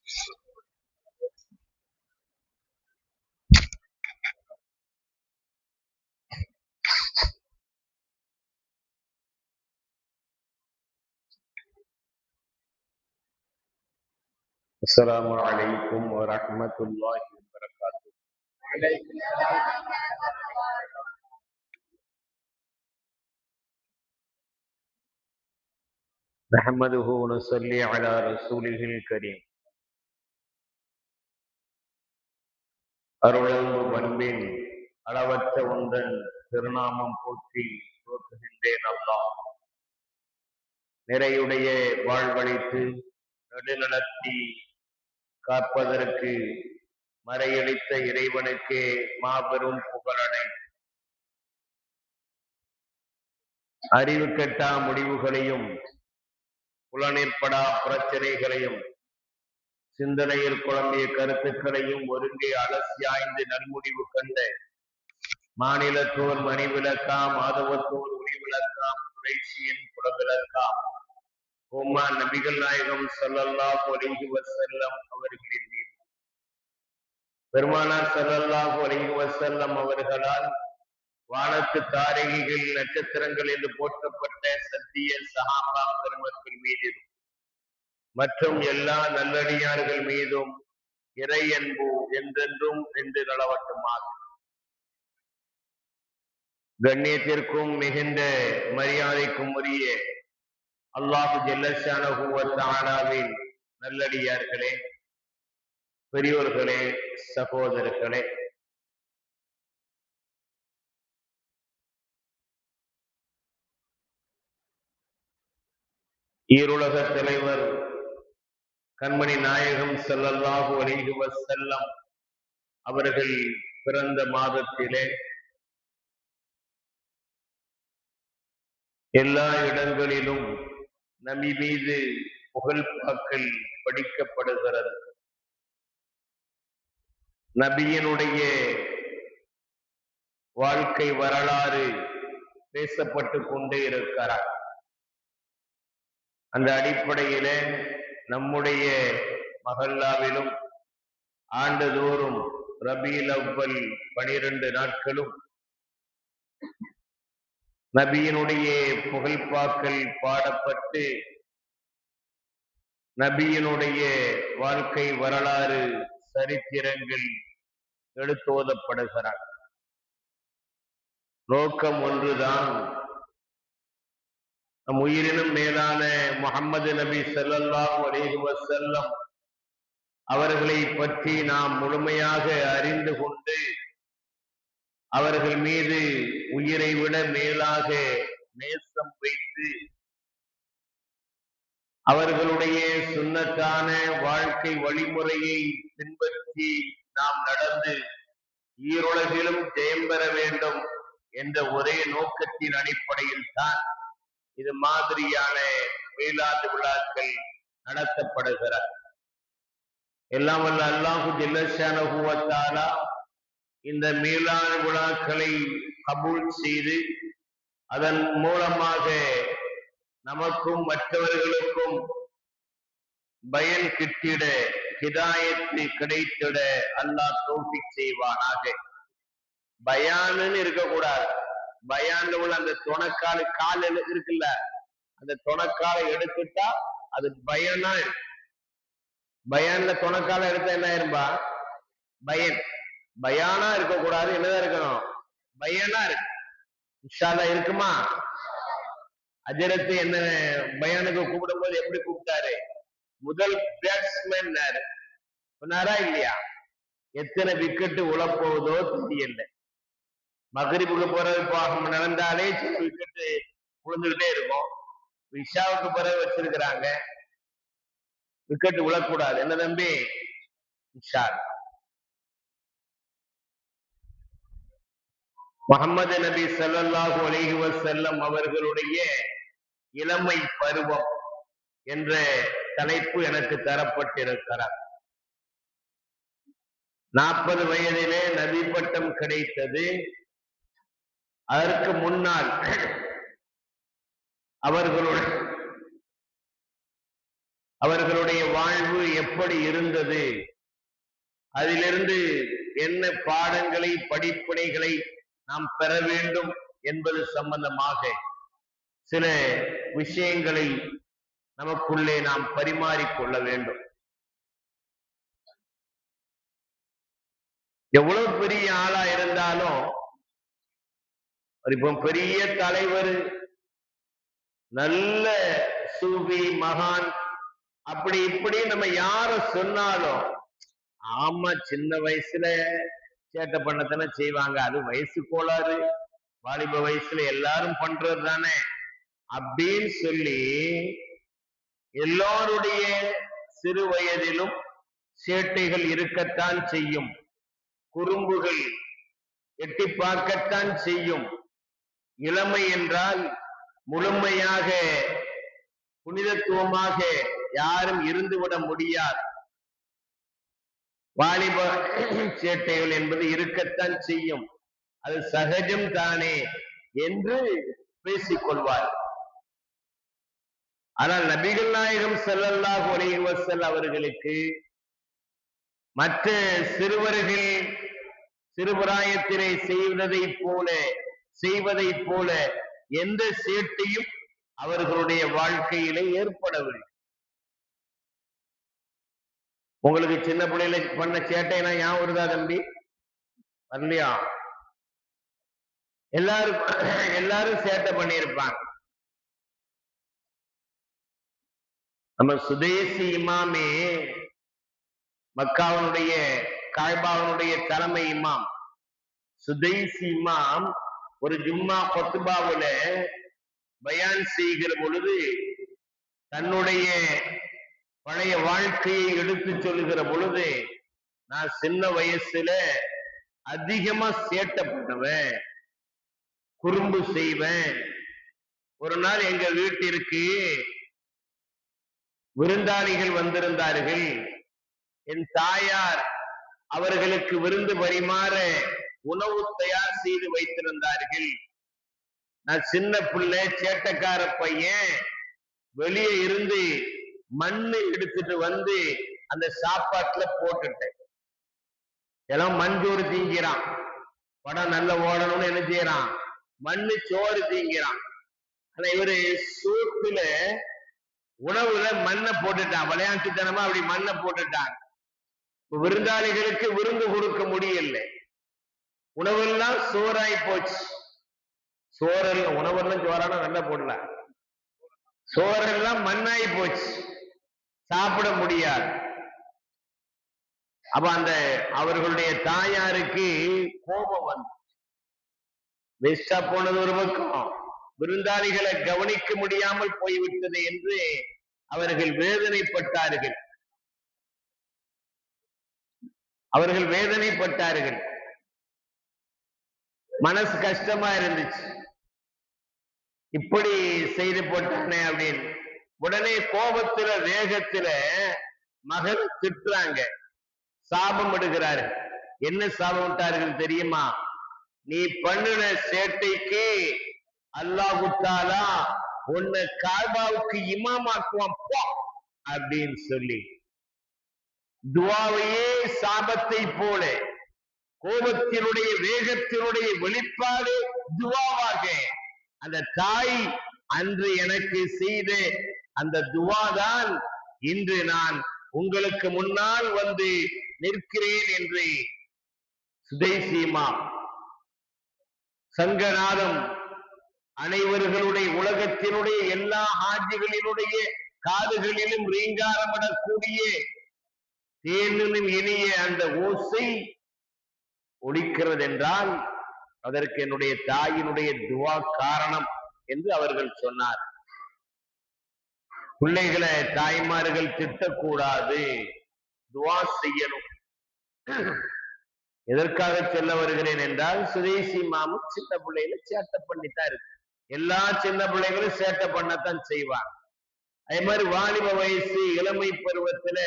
السلام عليكم ورحمة الله وبركاته. نحمده ونصلي على رسوله الكريم. அருளன்பு பண்பின் அளவற்ற ஒன்றன் திருநாமம் போற்றி துவக்குகின்றேன். அல்லாஹ் நிறையுடைய வாழ்வழித்து நெடுநடத்தி காப்பதற்கு மறையளித்த இறைவனுக்கே மாபெரும் புகழனை. அறிவு கெட்டா முடிவுகளையும் புலனிற்படா பிரச்சனைகளையும் சிந்தனையில் குழம்பிய கருத்துக்களையும் ஒருங்கே அலசி ஆய்ந்து நன்முடிவு கண்ட மாநிலத்தோர் மணிவிளக்காம், மாதவத்தோர் ஒளிவிளக்காம், குறைசியின் குலவிளக்காம் ஓமான் நபிகள் நாயகம் ஸல்லல்லாஹு அலைஹி வஸல்லம் அவர்களின் மீது, பெருமானார் ஸல்லல்லாஹு அலைஹி வஸல்லம் அவர்களால் வானத்து தாரகைகள் நட்சத்திரங்கள் என்று போற்றப்பட்ட சத்திய சஹாபா பெருமக்கள் மீதும் மற்றும் எல்லா நல்லடியார்கள் மீதும் இறை அன்பு என்றென்றும் என்று நலவட்டுமாக. கண்ணியத்திற்கும் மிகுந்த மரியாதைக்கும் உரிய அல்லாஹு ஜல்லஷானஹு வ தஆலாவின் நல்லடியார்களே, பெரியோர்களே, சகோதரர்களே, ஈருலக தலைவர் கண்மணி நாயகம் ஸல்லல்லாஹு அலைஹி வஸல்லம் அவர்கள் பிறந்த மாதத்திலே எல்லா இடங்களிலும் நபி மீது புகழ்பாக்கள் படிக்கப்படுகிறது. நபியினுடைய வாழ்க்கை வரலாறு பேசப்பட்டு கொண்டே இருக்கிறார். அந்த அடிப்படையிலே நம்முடைய மஹல்லாவிலும் ஆண்டுதோறும் ரபீல் அவ்வல் 12 நாட்களும் நபியினுடைய புகழ்பாக்கள் பாடப்பட்டு நபியினுடைய வாழ்க்கை வரலாறு சரித்திரங்கள் எடுத்தோதப்படுகிறார். நோக்கம் ஒன்றுதான், நம் உயிரினும் மேலான முஹம்மது நபி ஸல்லல்லாஹு அலைஹி வஸல்லம் அவர்களை பற்றி நாம் முழுமையாக அறிந்து கொண்டு அவர்கள் மீது உயிரை விட மேலாக நேசம் வைத்து அவர்களுடைய சுன்னத்தான வாழ்க்கை வழிமுறையை பின்பற்றி நாம் நடந்து ஈருலகிலும் ஜெயம் பெற வேண்டும் என்ற ஒரே நோக்கத்தின் அடிப்படையில் தான் இது மாதிரியான மீலாது விழாக்கள் நடத்தப்படுகிறார். எல்லாம் வல்ல அல்லாஹு ஜல்லஷானஹு வ தஆலா இந்த மீலாது விழாக்களை கபூல் செய்து அதன் மூலமாக நமக்கும் மற்றவர்களுக்கும் பயன் கிட்டிட, ஹிதாயத்து கிடைத்திட அல்லாஹ் தௌஃபீக் செய்வானாக. பயானுன்னு இருக்கக்கூடாது. பயான்ல உள்ள அந்த துணக்கால் கால் இருக்குல்ல, அந்த துணக்காலை எடுத்துட்டா அது பயனா இருக்கு. பயான்ல துணக்காலை எடுத்தா என்ன ஆயிரும்பா? பயன். பயானா இருக்கக்கூடாது, என்னதான் இருக்கணும்? பயனா இருக்கு. இன்ஷா அல்லாஹ் இருக்குமா? அஜரத்து என்ன பயானுக்கு கூப்பிடும் போது எப்படி கூப்பிட்டாரு? முதல் பேட்ஸ்மேன் சொன்னாரா இல்லையா? எத்தனை விக்கெட்டு உழப்போவதோ தெரியல. மகரிபுக்கு பிறகு நடந்தாலே சில விக்கெட்டு விழுந்துகிட்டே இருக்கும். இஷாவுக்கு பிறகு வச்சிருக்கிறாங்க, விக்கெட்டு விழக்கூடாது. என்ன தம்பி? இஷா. முஹம்மது நபி ஸல்லல்லாஹு அலைஹி வஸல்லம் அவர்களுடைய இளமை பருவம் என்ற தலைப்பு எனக்கு தரப்பட்டிருக்கிறார். 40 வயதிலே நபி பட்டம் கிடைத்தது. அதற்கு முன்னால் அவர்களுடைய அவர்களுடைய வாழ்வு எப்படி இருந்தது, அதிலிருந்து என்ன பாடங்களை படிப்பினைகளை நாம் பெற வேண்டும் என்பது சம்பந்தமாக சில விஷயங்களை நமக்குள்ளே நாம் பரிமாறிக்கொள்ள வேண்டும். எவ்வளவு பெரிய ஆளா இருந்தாலும், இப்போ பெரிய தலைவர், நல்ல சூஃபி மகான், அப்படி இப்படி நம்ம யார சொன்னாலும், ஆமா சின்ன வயசுல சேட்டை பண்ணத்தானே செய்வாங்க, அது வயசு கோளாறு, வாலிப வயசுல எல்லாரும் பண்றது தானே அப்படின்னு சொல்லி எல்லோருடைய சிறு வயதிலும் சேட்டைகள் இருக்கத்தான் செய்யும், குறும்புகள் எட்டி பார்க்கத்தான் செய்யும். இளமை என்றால் முழுமையாக புனிதத்துவமாக யாரும் இருந்துவிட முடியாது. வாலிப சேட்டைகள் என்பது இருக்கத்தான் செய்யும், அது சகஜம் தானே என்று பேசிக்கொள்வார். ஆனால் நபிகள் நாயகம் ஸல்லல்லாஹு அலைஹி வஸல்லம் அவர்களுக்கு மற்ற சிறுவர்கள் சிறுபிராயத்திலே செய்வதை போல எந்த சேட்டையும் அவர்களுடைய வாழ்க்கையிலே ஏற்படவில்லை. உங்களுக்கு சின்ன பிள்ளையில பண்ண சேட்டைனா ஞாபகம் வருதா தம்பி? வரலையா? எல்லாரும் சேட்டை பண்ணியிருப்பாங்க. நம்ம சுதேசி இமாமே, மக்காவினுடைய காய்பாவினுடைய தலைமை இமாம் சுதைசி இமாம் ஒரு ஜும்மா கொத்துபாவுல பயான் செய்கிற பொழுது தன்னுடைய பழைய வாழ்க்கையை எடுத்து சொல்லுகிற பொழுது, நான் சின்ன வயசுல அதிகமா சேட்டை பண்ணுவேன், குறும்பு செய்வேன். ஒரு நாள் எங்க வீட்டிற்கு விருந்தாளிகள் வந்திருந்தார்கள். என் தாயார் அவர்களுக்கு விருந்து பரிமாற உணவு தயார் செய்து வைத்திருந்தார்கள். நான் சின்ன பிள்ளை, சேட்டக்கார பையன், வெளியே இருந்து மண்ணு எடுத்துட்டு வந்து அந்த சாப்பாட்டுல போட்டுட்டேன். எல்லாம் மஞ்சோறு தீங்கிறான், படம் நல்ல ஓடணும்னு என்ன செய்யறான், மண்ணு சோறு தீங்கிறான். ஆனா இவரு சோத்துல உணவுல மண்ணை போட்டுட்டான், விளையாட்டுத்தனமா அப்படி மண்ணை போட்டுட்டான். விருந்தாளிகளுக்கு விருந்து கொடுக்க முடியல, உணவெல்லாம் சோறாய் போச்சு. சோறெல்லாம் உணவெல்லாம் சோறான நல்லா போடல, சோறெல்லாம் மண்ணாய் போச்சு, சாப்பிட முடியாது. அப்ப அந்த அவர்களுடைய தாயாருக்கு கோபம் வந்து, வேஸ்டா போனது ஒரு பக்கம், விருந்தாளிகளை கவனிக்க முடியாமல் போய்விட்டது என்று அவர்கள் வேதனைப்பட்டார்கள். மனசு கஷ்டமா இருந்துச்சு, இப்படி செய்து போட்டானே அப்படின்னு. உடனே கோபத்துல வேகத்துல மகள் திட்டுறாங்க, சாபம் எடுக்கிறாரு. என்ன சாபம் விட்டார்கள் தெரியுமா? நீ பண்ணின சேட்டைக்கு அல்லாஹ் தஆலா உன்னை காபாவுக்கு இமாமாக்குவான் போ அப்படின்னு சொல்லி துஆவையே சாபத்தை போல, கோபத்தினுடைய வேகத்தினுடைய வெளிப்பாடு துஆவாக அந்த தாய் அன்று எனக்கு செய்த அந்த துஆதான் இன்று நான் உங்களுக்கு முன்னால் வந்து நிற்கிறேன் என்று சுதைசி இமாம் சங்கநாதம் அனைவர்களுடைய உலகத்தினுடைய எல்லா ஹாஜிகளினுடைய காதுகளிலும் ரீங்காரமிடக்கூடிய தேனிலும் இனிய அந்த ஓசை ஒலிக்கிறது என்றால் அதற்கு என்னுடைய தாயினுடைய துவா காரணம் என்று அவர்கள் சொன்னார். பிள்ளைகளை தாய்மார்கள் திட்டக்கூடாது, துவா செய்யணும். எதற்காக சொல்ல வருகிறேன் என்றால், சுதேசி மாமும் சின்ன பிள்ளைகளை சேட்டை பண்ணித்தான் இருக்கு. எல்லா சின்ன பிள்ளைகளும் சேட்டை பண்ணத்தான் செய்வாங்க. அதே மாதிரி வாலிப வயசு இளமை பருவத்துல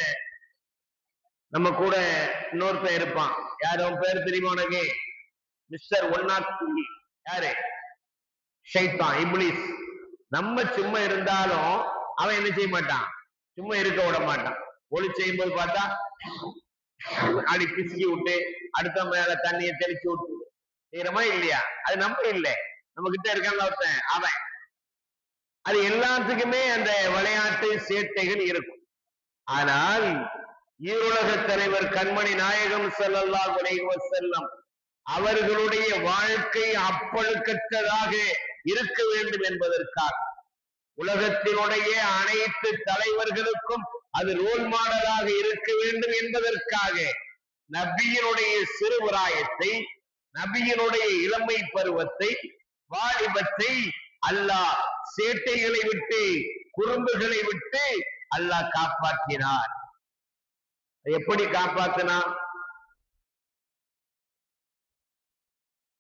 நம்ம கூட இன்னொருத்தன் இருப்பான். யார் அவன் பேர் தெரியுமா உனக்கு? மிஸ்டர் 103. யாரு? ஷைத்தான், இப்லீஸ். நம்ம சும்மா இருந்தாலும் அவன் என்ன செய்ய மாட்டான், சும்மா இருக்க விட மாட்டான். ஒளி செய்யும் போது பார்த்தா அடி பிசுக்கி விட்டு அடுத்த மேல தண்ணியை தெளிச்சு விட்டு செய்யறமா இல்லையா? அது நம்ம இல்லை, நம்ம கிட்ட இருக்கான் ஒருத்தன் அவன். அது எல்லாத்துக்குமே அந்த விளையாட்டு சேட்டைகள் இருக்கும். ஆனால் ஈருலக தலைவர் கண்மணி நாயகம் ஸல்லல்லாஹு அலைஹி வஸல்லம் அவர்களுடைய வாழ்க்கை அப்பழுக்கற்றதாக இருக்க வேண்டும் என்பதற்காக, உலகத்தினுடைய அனைத்து தலைவர்களுக்கும் அது ரோல் மாடலாக இருக்க வேண்டும் என்பதற்காக, நபியினுடைய சிறுபிராயத்தை, நபியினுடைய இளமை பருவத்தை, வாலிபத்தை அல்லாஹ் சேட்டைகளை விட்டு, குறும்புகளை விட்டு அல்லாஹ் காப்பாற்றினார். எப்படி காப்பாற்றினார்?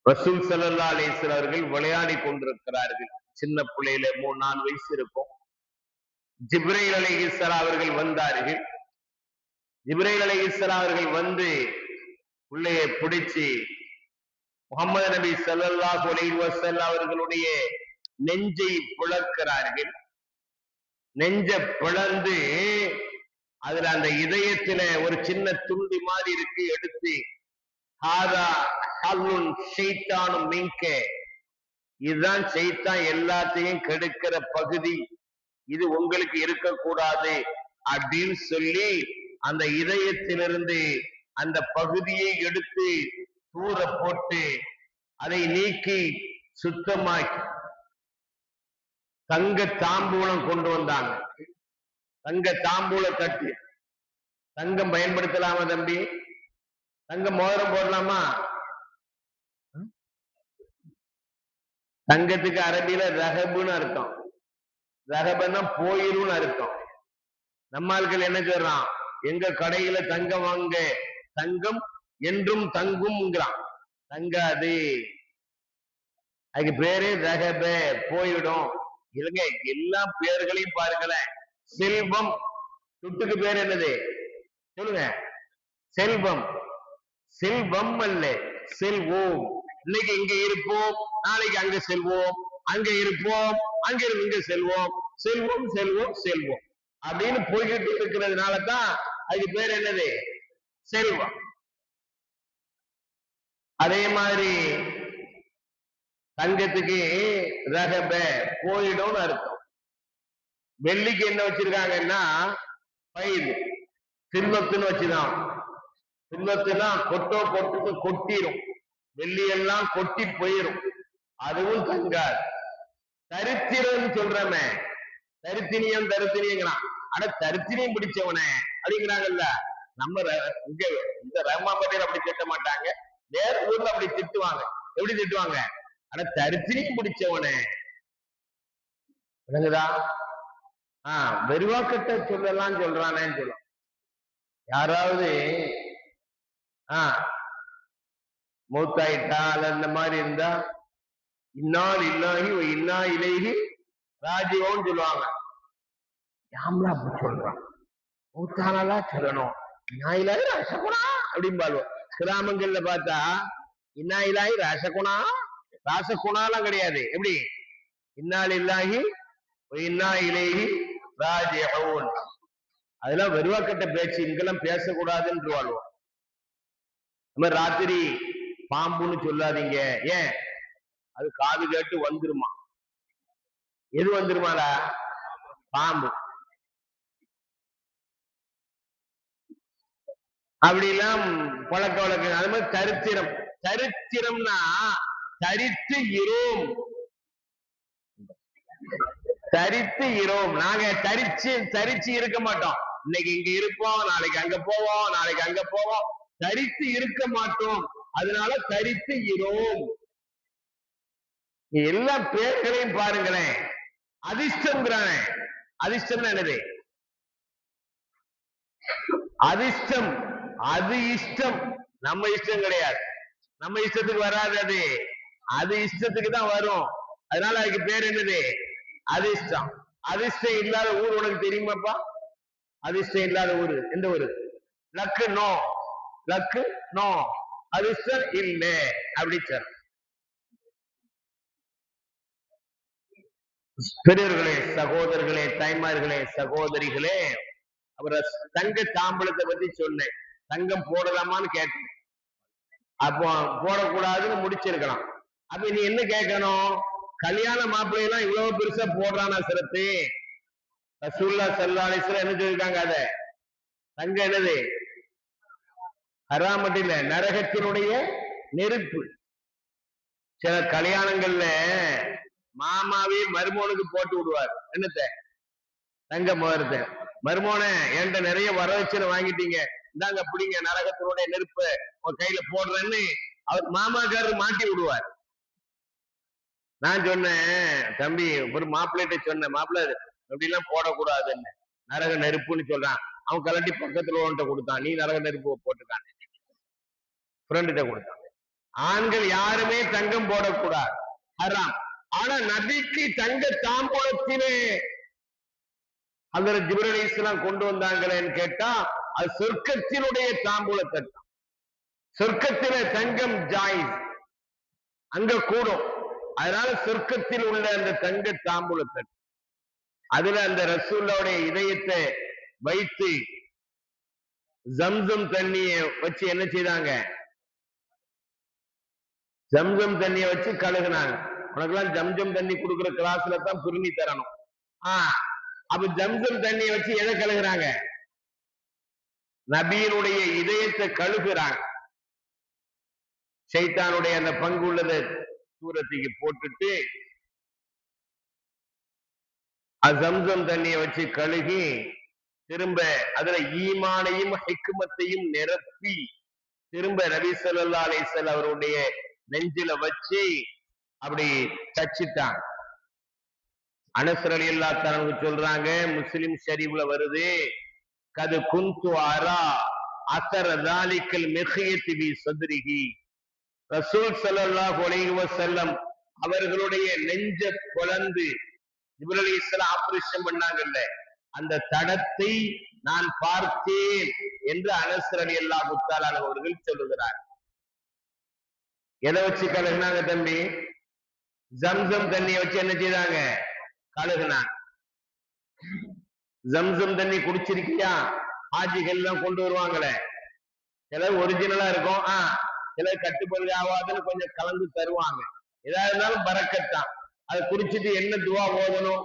ரசூல் ஸல்லல்லாஹு அலைஹி வஸல்லம் அவர்கள் விளையாடி கொண்டிருக்கிறார்கள். சின்ன பிள்ளையில 3-4 வயசு இருக்கும். ஜிப்ரீல் அலைஹிஸ்ஸலாம் அவர்கள் வந்தார்கள். ஜிப்ரீல் அலைஹிஸ்ஸலாம் அவர்கள் வந்து உள்ளே பிடிச்சு முகமது நபி ஸல்லல்லாஹு அலைஹி வஸல்லம் அவர்களுடைய நெஞ்சை பிளக்கிறார்கள். நெஞ்ச பிளந்து அதுல அந்த இதயத்துல ஒரு சின்ன துண்டு மாதிரி இருக்கு, எடுத்து இதுதான் ஷைத்தான் எல்லாத்தையும் கெடுக்கிற பகுதி, இது உங்களுக்கு இருக்கக்கூடாது அப்படின்னு சொல்லி அந்த இதயத்திலிருந்து அந்த பகுதியை எடுத்து தூர போட்டு அதை நீக்கி சுத்தமாக்கி தங்க தாம்பூலம் கொண்டு வந்தாங்க. தங்க தாம்பூல தட்டு. தங்கம் பயன்படுத்தலாமா தம்பி? தங்க மோதிரம் போடலாமா? தங்கத்துக்கு அரபியில ரஹபுன்னு அர்த்தம். ரஹபன்னா போயிருன்னு அர்த்தம். நம்ம ஆட்கள் என்ன சொல்றான், எங்க கடையில தங்கம் வாங்க, தங்கம் என்றும் தங்கும்ங்கிறான். தங்காது, அதுக்கு பேரு ரஹப, போயிடும். இல்லைங்க, எல்லா பேர்களையும் பாருங்களேன். செல்வம், துட்டுக்கு பேர் என்னது சொல்லுங்க? செல்வம். செல்வம் அல்ல, செல்வோம். இன்னைக்கு இங்க இருப்போம், நாளைக்கு அங்க செல்வோம், அங்க இருப்போம், அங்க இங்க செல்வோம். செல்வம் செல்வம் செல்வம் அப்படின்னு போய்கிட்டு இருக்கிறதுனால தான் அதுக்கு பேர் என்னது? செல்வம். அதே மாதிரி தங்கத்துக்கு ரகப, போயிடும் அர்த்தம். வெள்ளிக்கு என்ன வச்சிருக்காங்கன்னா பயிர், திண்மத்துன்னு வச்சுதான். திண்மத்துனா கொட்டுக்கு கொட்டிடும், வெள்ளி எல்லாம் கொட்டி போயிரும், அதுவும் தங்காது. தரித்திரம் சொல்றமே, தரித்தினியம் தரித்தினியங்கிறான். ஆனா தரித்தினியம் பிடிச்சவனே அப்படிங்கிறாங்கல்ல. நம்ம இங்க இந்த ரஹ்மான்பேட்டையில அப்படி திட்ட மாட்டாங்க, வேற ஊர்ல அப்படி திட்டுவாங்க. எப்படி திட்டுவாங்க? ஆனா தரித்தினியம் பிடிச்சவனே, விளங்குதா? வெறுவாக்கட்ட சொல்லலாம் சொல்றானேன்னு சொல்லும். யாராவது மூத்தாயிட்டா அல்ல இந்த மாதிரி இருந்தா இன்னால் இல்லாஹி இன்னா இலைஹி ராஜிஓன்னு சொல்லுவாங்க. யாம்லா அப்படி சொல்றான், மூத்தானலா சொல்லணும், இன்னா இலாஹி ராசகுணா அப்படிம்பாங்க. கிராமங்கள்ல பார்த்தா இன்னா இலாஹி ராசகுணா, ராசகுணாலாம் கிடையாது. எப்படி? இன்னால் இல்லாஹி இன்னா இலைஹி ராஜிஊன். அதெல்லாம் வெறுவாக்கட்ட பேச்சு, இங்கெல்லாம் பேசக்கூடாதுன்னு வாழ்வோம். நம்ம ராத்திரி பாம்புன்னு சொல்லாதீங்க. ஏன்? அது காது கேட்டு வந்துருமா. எது வந்துருமாடா? பாம்பு. அப்படிலாம் பழக்க வழக்கம். அது மாதிரி தரித்திரம். தரித்திரம்னா தரித்து இரோம், தரித்து இரோம். நாங்க தரிச்சு இருக்க மாட்டோம். இன்னைக்கு இங்க இருப்போம், நாளைக்கு அங்க போவோம், நாளைக்கு அங்க போவோம், தரித்து இருக்க மாட்டோம். அதனால தரித்து இரோம். எல்லா பேர்களையும் பாருங்களேன். அதிர்ஷ்டம்ங்கிறானே, அதிர்ஷ்டம் என்னது? அதிர்ஷ்டம். அது இஷ்டம், நம்ம இஷ்டம் கிடையாது. நம்ம இஷ்டத்துக்கு வராது அது, அது இஷ்டத்துக்கு தான் வரும். அதனால அதுக்கு பேர் என்னது? அதிர்ஷ்டம். அதிர்ஷ்டம் இல்லாத ஊர் உனக்கு தெரியுமாப்பா? அதிர்ஷ்டம் இல்லாத ஊரு எந்த ஊரு? லக்கு நோ, லக்கு நோ, அதிர்ஷ்டம் இல்லை அப்படி சார். பெரியவர்களே, சகோதரர்களே, தாய்மார்களே, சகோதரிகளே, அப்புறம் தங்க தாம்பூலத்தை பத்தி சொன்னேன். தங்கம் போடலாமான்னு கேட்டேன். அப்போ போடக்கூடாதுன்னு முடிச்சிருக்கலாம். அப்ப நீ என்ன கேட்கணும்? கல்யாண மாப்பிள்ளையெல்லாம் இவ்வளவு பெருசா போடுறானா சிரத்து? ரசூலுல்லாஹி ஸல்லல்லாஹு அலைஹி வஸல்லம் என்ன சொல்லிருக்காங்க? அத தங்கம் என்னது? ஹராம் இல்ல, நரகத்தினுடைய நெருப்பு. சில கல்யாணங்கள்ல மாமாவே மருமோனுக்கு போட்டு விடுவார். என்னத்த? தங்க முகூர்த்த. மருமோன என்கிட்ட நிறைய வரதட்சணை வாங்கிட்டீங்க, இந்தாங்க பிடிங்க, நரகத்தினுடைய நெருப்பு உன் கையில போடுறேன்னு அவர் மாமாக்காரர் மாட்டி விடுவார். நான் சொன்னேன், தம்பி ஒரு மாப்பிள்ளைகிட்ட சொன்னேன், மாப்பிள்ளை அப்படிலாம் போடக்கூடாதுன்னு, நரக நெருப்புன்னு சொல்றான். அவன் கலட்டி பக்கத்துல ஒன்ட்ட கொடுத்தான், நீ நரக நெருப்பு போட்டுக்கான், ஃப்ரெண்ட கொடுத்தான். ஆண்கள் யாருமே தங்கம் போடக்கூடாது, ஹராம். ஆனா நபிக்கு தங்க தாம்பூலத்திலே ஹஜ்ரத் ஜிப்ரீல் அலைஹிஸ்ஸலாம் கொண்டு வந்தாங்களேன்னு கேட்டா, அது சொர்க்கத்தினுடைய தாம்பூல தட்டம். சொர்க்கத்தில தங்கம் ஜாயிஸ், அங்க கூடும். அதனால சொர்க்கத்தில் உள்ள அந்த தங்க தாம்பூல தட்டம், அதுல அந்த ரசூலுல்லாஹ்வுடைய இதயத்தை வைத்து ஜம்சம் தண்ணிய வச்சு என்ன செய்தாங்க? ஜம்சம் தண்ணிய வச்சு கழுகுனாங்க. உனக்கெல்லாம் ஜம்சம் தண்ணி கொடுக்குற கிளாஸ்ல தான் புரிணி தரணும். அப்ப ஜம்சம் தண்ணிய வச்சு எதை கழுகுறாங்க? நபியினுடைய இதயத்தை கழுகுறாங்க. ஷைத்தானுடைய அந்த பங்கு உள்ளதை தூரத்துக்கு போட்டுட்டு ஜம்சம் தண்ணிய வச்சு கழுகி திரும்ப அதுல ஈமானையும் ஹிக்மத்தையும் நிரப்பி திரும்ப நபி ஸல்லல்லாஹு அலைஹி வஸல்லம் அவருடைய நெஞ்சில வச்சு அப்படி தச்சிட்டாங்க. அனஸ் ரலியல்லாஹு தஆலா சொல்றாங்க, முஸ்லிம் ஷரீஃப்ல வருது, கது குந்து அரா அஸர ذلிகல் மிஹ்யத் பி ஸத்ரிஹி. ரசூல் ஸல்லல்லாஹு அலைஹி வஸல்லம் அவர்களுடைய நெஞ்ச பொளந்து ஜிப்ரீல் அலைஹிஸ்ஸலாம் ஆபரேஷன் பண்ணாங்கல்ல, அந்த தடத்தை நான் பார்த்தேன் என்று அனஸ் ரலியல்லாஹு தஆலா அவர்கள் சொல்லுகிறார். எதை வச்சு கழுகுனாங்க தம்பி? ஜம்சம் தண்ணியை வச்சு என்ன செய்தாங்க? கழுகுனாங்க. ஜம்சம் தண்ணி குடிச்சிருக்கியா? ஆஜிகள் எல்லாம் கொண்டு வருவாங்களே, சிலர் ஒரிஜினலா இருக்கும், சிலர் கட்டுப்படி ஆகாதுன்னு கொஞ்சம் கலந்து தருவாங்க. எதா இருந்தாலும் பரக்கத்தான். அதை குடிச்சிட்டு என்ன துவா ஓதணும்?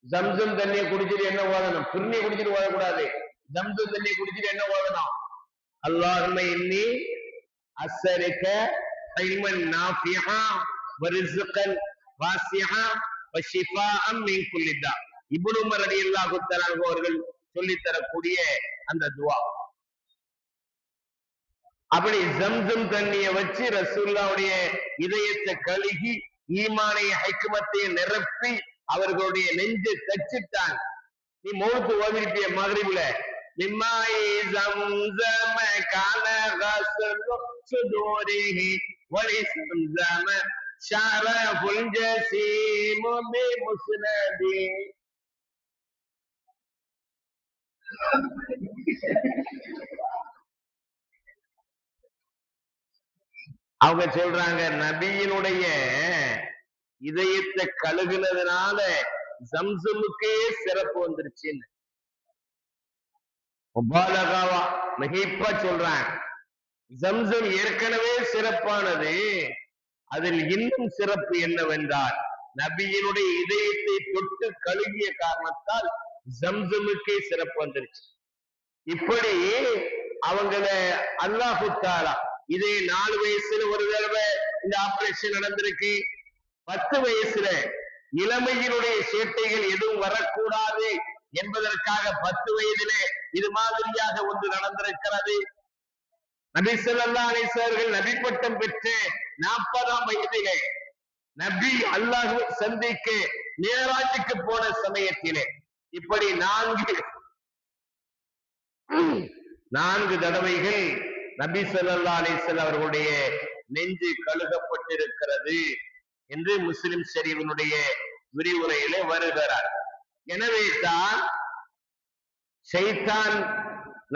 ஜம்சம் தண்ணியை குடிச்சிட்டு என்ன ஓதணும்? புர்ணியை குடிச்சிட்டு ஓதக்கூடாது. ஜம்சம் தண்ணியை குடிச்சிட்டு என்ன ஓதணும்? அல்லாஹும்ம இன்னி அஸ்ஸலுக இல்மன் நாஃபிஆ வ ரிஸ்கன் வாசிஆ வ ஷிஃபாஅன் மின் குல்லி தா. இப்னு உமர் ரலியல்லாஹு தஆலா அவர்கள் சொல்லி தரக்கூடிய அந்த துவா. அப்படி ஜம்சம் தண்ணியை வச்சு ரசூலுல்லாஹ்வுடைய இதயத்தை கழுகி ஈமானை ஹிக்மத்தை நிரப்பி அவர்களுடைய நெஞ்சை தச்சிட்டான். நீ மௌத்து ஓதிருப்பிய மக்ரிப்ல, மிம்மாயி ஜம்ஸம கான கஸ்ரு சுதூரிஹி வலி ஜம்ஸம ஷரஃபுல் ஜஸீமு பி முஸ்னதி. அவங்க சொல்றாங்க, நபியினுடைய இதயத்தை கழுகுனதுனால ஜம்சமுக்கே சிறப்பு வந்துருச்சுன்னு முபாலகாவா மிகைப்பா சொல்றாங்க. ஜம்சம் ஏற்கனவே சிறப்பானது, அதில் இன்னும் சிறப்பு என்னவென்றால் நபியினுடைய இதயத்தை தொட்டு கழுகிய காரணத்தால் ஜம்சமுக்கே சிறப்பு வந்துருச்சு. இப்படி அவங்கள அல்லாஹு தஆலா இதே 4 வயசுல ஒரு தடவை இந்த ஆபரேஷன் நடந்திருக்கு. 10 வயசுல இளமையினுடைய சேட்டைகள் எதுவும் வரக்கூடாது என்பதற்காக 10 வயதிலே இது மாதிரியாக ஒன்று நடந்திருக்கிறது. நபி ஸல்லல்லாஹு அலைஹி வஸல்லம் நபி பட்டம் பெற்று 40ஆம் வயதிலே நபி அல்லாஹ்வை சந்திக்க மிஅராஜுக்கு போன சமயத்திலே இப்படி 4 தடவைகள் நபி ஸல்லல்லாஹு அலைஹி வஸல்லம் அவர்களுடைய நெஞ்சு கழுகப்பட்டிருக்கிறது என்று முஸ்லிம் ஷரீஃபினுடைய விரிவுரையிலே வருகிறார். எனவே தான் ஷைத்தான்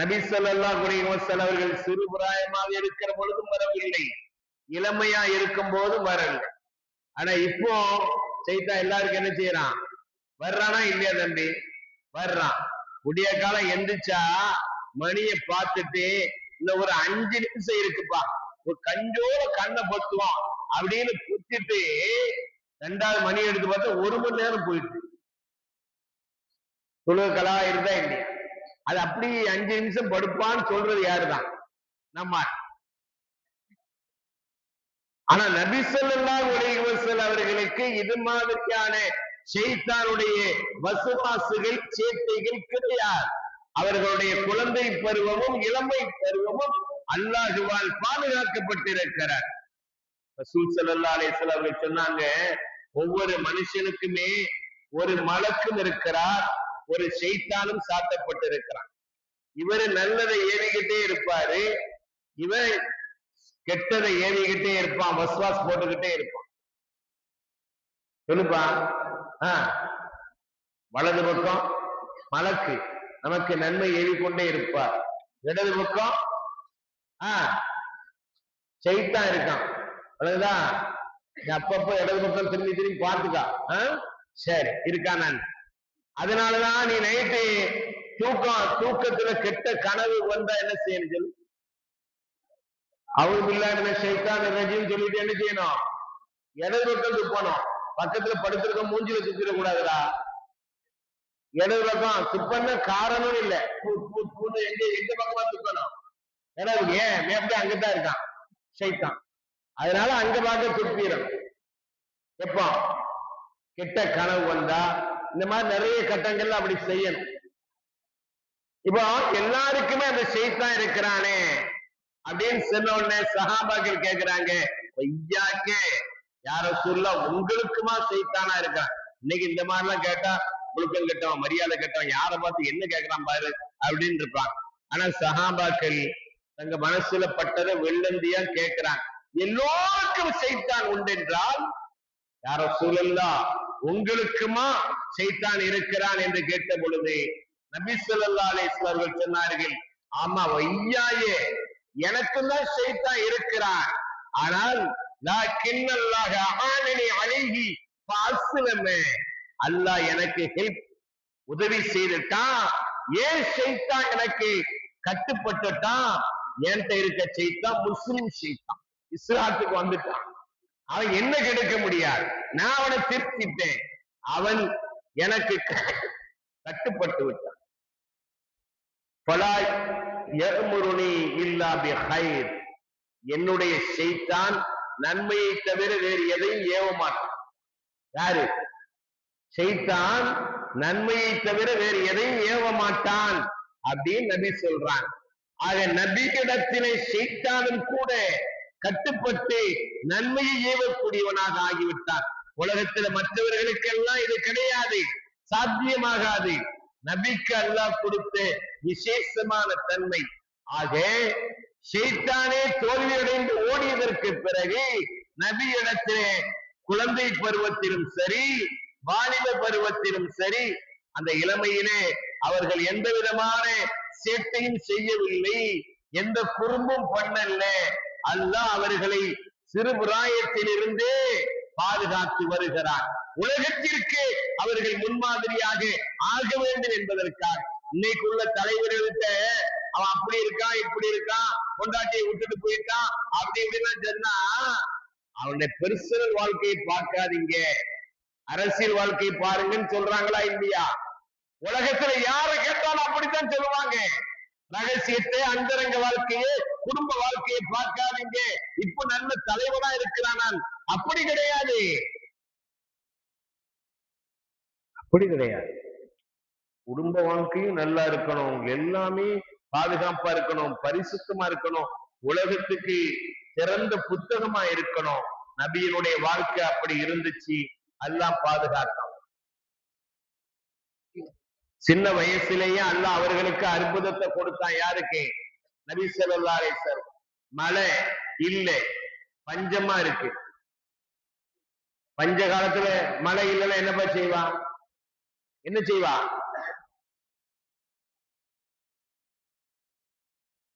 நபி ஸல்லல்லாஹு அலைஹி வஸல்லம் அவர்கள் சிறு பிராயமாக இருக்கிற பொழுதும் வரவில்லை, இளமையா இருக்கும் போதும் வரல. ஆனா இப்போ ஷைத்தான் எல்லாருக்கும் என்ன செய்யறான்? வர்றானா இல்லையா தம்பி? வர்றான். விடிய காலம் எந்திரிச்சா மணியை பார்த்துட்டு இந்த ஒரு 5 நிமிஷம் இருக்குப்பா, ஒரு கஞ்சோட கண்ணை பொத்துவோம் அப்படின்னு குத்திட்டு 2வது மணி எடுத்து பார்த்தா 1 மணி நேரம் போயிட்டு தொழுகலா இருந்தா இல்லையா? அது அப்படி 5 நிமிஷம் படுப்பான்னு சொல்றது யாருதான்? நம்ம. ஆனா நபி ஸல்லல்லாஹு அலைஹி வஸல்லம் அவர்களுக்கு இது மாதிரியான ஷைத்தானுடைய வசுவாசுகள் சேட்டைகள் கிடையாது. அவர்களுடைய குழந்தை பருவமும் இளமை பருவமும் அல்லாஹுவால் பாதுகாக்கப்பட்டிருக்கிறார். ரசூல் ஸல்லல்லாஹு அலைஹி வஸல்லம் அவர்கள் சொன்னாங்க, ஒவ்வொரு மனுஷனுக்குமே ஒரு மலக்கும் இருக்கிறார், ஒரு ஷைத்தானும் சாத்தப்பட்டிருக்கிறான். இவரு நல்லதை ஏவிக்கிட்டே இருப்பாரு, இவன் கெட்டதை ஏவிக்கிட்டே இருப்பான், வஸ்வாஸ் போட்டுக்கிட்டே இருப்பான். சொல்லுப்பா. வலது பக்கம் மலக்கு நமக்கு நன்மை ஏவிக்கொண்டே இருப்பார், இடது பக்கம் ஷைத்தான் இருக்கான். அவ்வளவுதான். அப்பப்ப இடது பக்கம் திரும்பி திரும்பி பார்த்துக்கா. சரி இருக்கா? நான் அதனாலதான் நீ நைட்டு தூக்கத்துல கெட்ட கனவு வந்தா என்ன செய்யணும் சொல்லு? அவுது பில்லாஹி ஷைத்தான் ரஜீம் சொல்லிட்டு என்ன செய்யணும்? இடது பக்கம் துப்பணும். பக்கத்துல படுத்திருக்க மூஞ்சில துப்பிட கூடாதுடா. இடது பக்கம் துப்பன்னு காரணம் இல்ல, எங்க பக்கமா துப்பணும்? ஏன்னா ஏன் எப்படி அங்கதான் இருக்கான் ஷைத்தான், அதனால அங்க பார்க்க துப்பிடும். எப்போ கெட்ட கனவு வந்தா இந்த மாதிரி நிறைய கட்டங்கள்ல அப்படி செய்யணும். இப்போ எல்லாருக்குமே அந்த ஷைத்தான் இருக்கிறானே அப்படின்னு சொன்ன உடனே சஹாபாக்கள் கேக்குறாங்க, ஐயாக்கே யார சொல்ல உங்களுக்குமா ஷைத்தானா இருக்கான்? இன்னைக்கு இந்த மாதிரி எல்லாம் கேட்டா ஒழுக்கம் கெட்டவன், மரியாதை கெட்டவன், யாரை பார்த்து என்ன கேட்கறான் பாரு அப்படின்னு இருப்பாங்க. ஆனா சஹாபாக்கள் தங்க மனசுல பட்டதை வெள்ளந்தியா கேட்கிறாங்க, எல்லோருக்கும் ஷைத்தான் உண்டென்றால் யார சூழல்லாம் உங்களுக்குமா ஷைத்தான் இருக்கிறான் என்று கேட்ட பொழுது நபி ஸல்லல்லாஹு அலைஹி வஸல்லம் அவர்கள் சொன்னார்கள், ஆமா வையாயே, எனக்கும் தான் ஷைத்தான் இருக்கிறான், ஆனால் லாக்கின்னல்லாஹ அஆனனி அலைஹி ஃபஅஸ்லம, அல்லாஹ் எனக்கு ஹெல்ப் உதவி செய்துட்டான். ஏன் ஷைத்தான் எனக்கு கட்டுப்பட்டுட்டான்? என்கிட்ட இருக்க ஷைத்தான் முஸ்லிம் ஷைத்தான், இஸ்லாத்துக்கு வந்துட்டான். அவன் என்ன கெடுக்க முடியாது, நான் அவனை திருத்திட்டேன், அவன் எனக்கு கட்டுப்பட்டு விட்டான். என்னுடைய ஷைத்தான் நன்மையை தவிர வேறு எதையும் ஏவ மாட்டான். யாரு? ஷைத்தான் நன்மையை தவிர வேறு எதையும் ஏவ மாட்டான் அப்படின்னு நபி சொல்றான். ஆக நபியிடத்திலே ஷைத்தானும் கூட கட்டுப்பட்டு நன்மையை ஏவக்கூடியவனாக ஆகிவிட்டான். உலகத்துல மற்றவர்களுக்கெல்லாம் இது கிடையாது, சாத்தியமாகாது. நபிக்கு அல்லாஹ் கொடுத்த விசேஷமான தன்மை. ஆக ஷைத்தானே தோல்வியடைந்து ஓடியதற்கு பிறகு நபியிடத்திலே குழந்தை பருவத்திலும் சரி, வாலிப பருவத்திலும் சரி, அந்த இளமையிலே அவர்கள் எந்த விதமான சேட்டையும் செய்யவில்லை, எந்த குறும்பும் பண்ணல. அல்லாஹ் அவர்களை சிறு பிராயத்திலிருந்தே பாதுகாத்து வருகிறார். உலகத்திற்கு அவர்கள் முன்மாதிரியாக ஆக வேண்டும் என்பதற்காக. இன்னைக்குள்ள தலைவர்கள்ட்ட அவன் அப்படி இருக்கான், இப்படி இருக்கான், கொண்டாட்டியை விட்டுட்டு போயிட்டான், அப்படி இப்படின்னா சொன்னா அவனுடைய பெர்சனல் வாழ்க்கையை பார்க்காதீங்க, அரசியல் வாழ்க்கையை பாருங்கன்னு சொல்றாங்களா இல்லையா? உலகத்துல யாரை கேட்டாலும் அப்படித்தான் சொல்லுவாங்க. ரகசியத்தை, அந்தரங்க வாழ்க்கையை, குடும்ப வாழ்க்கையை பார்க்காதீங்க, இப்ப நல்ல தலைவனா இருக்கிறான். அப்படி கிடையாது, அப்படி கிடையாது. குடும்ப வாழ்க்கையும் நல்லா இருக்கணும், எல்லாமே பாதுகாப்பா இருக்கணும், பரிசுத்தமா இருக்கணும், உலகத்துக்கு சிறந்த புத்தகமா இருக்கணும். நபியினுடைய வாழ்க்கை அப்படி இருந்துச்சு, அல்லாஹ் பாதுகாத்தான். சின்ன வயசுலேயே அல்லாஹ் அவர்களுக்கு அற்புதத்தை கொடுத்தான். யாருக்கு? நபி ஸல்லல்லாஹு அலைஹி வஸல்லம். மழை இல்ல, பஞ்சமா இருக்கு. பஞ்ச காலத்துல மழை இல்லைன்னா என்னப்பா செய்வா? என்ன செய்வா?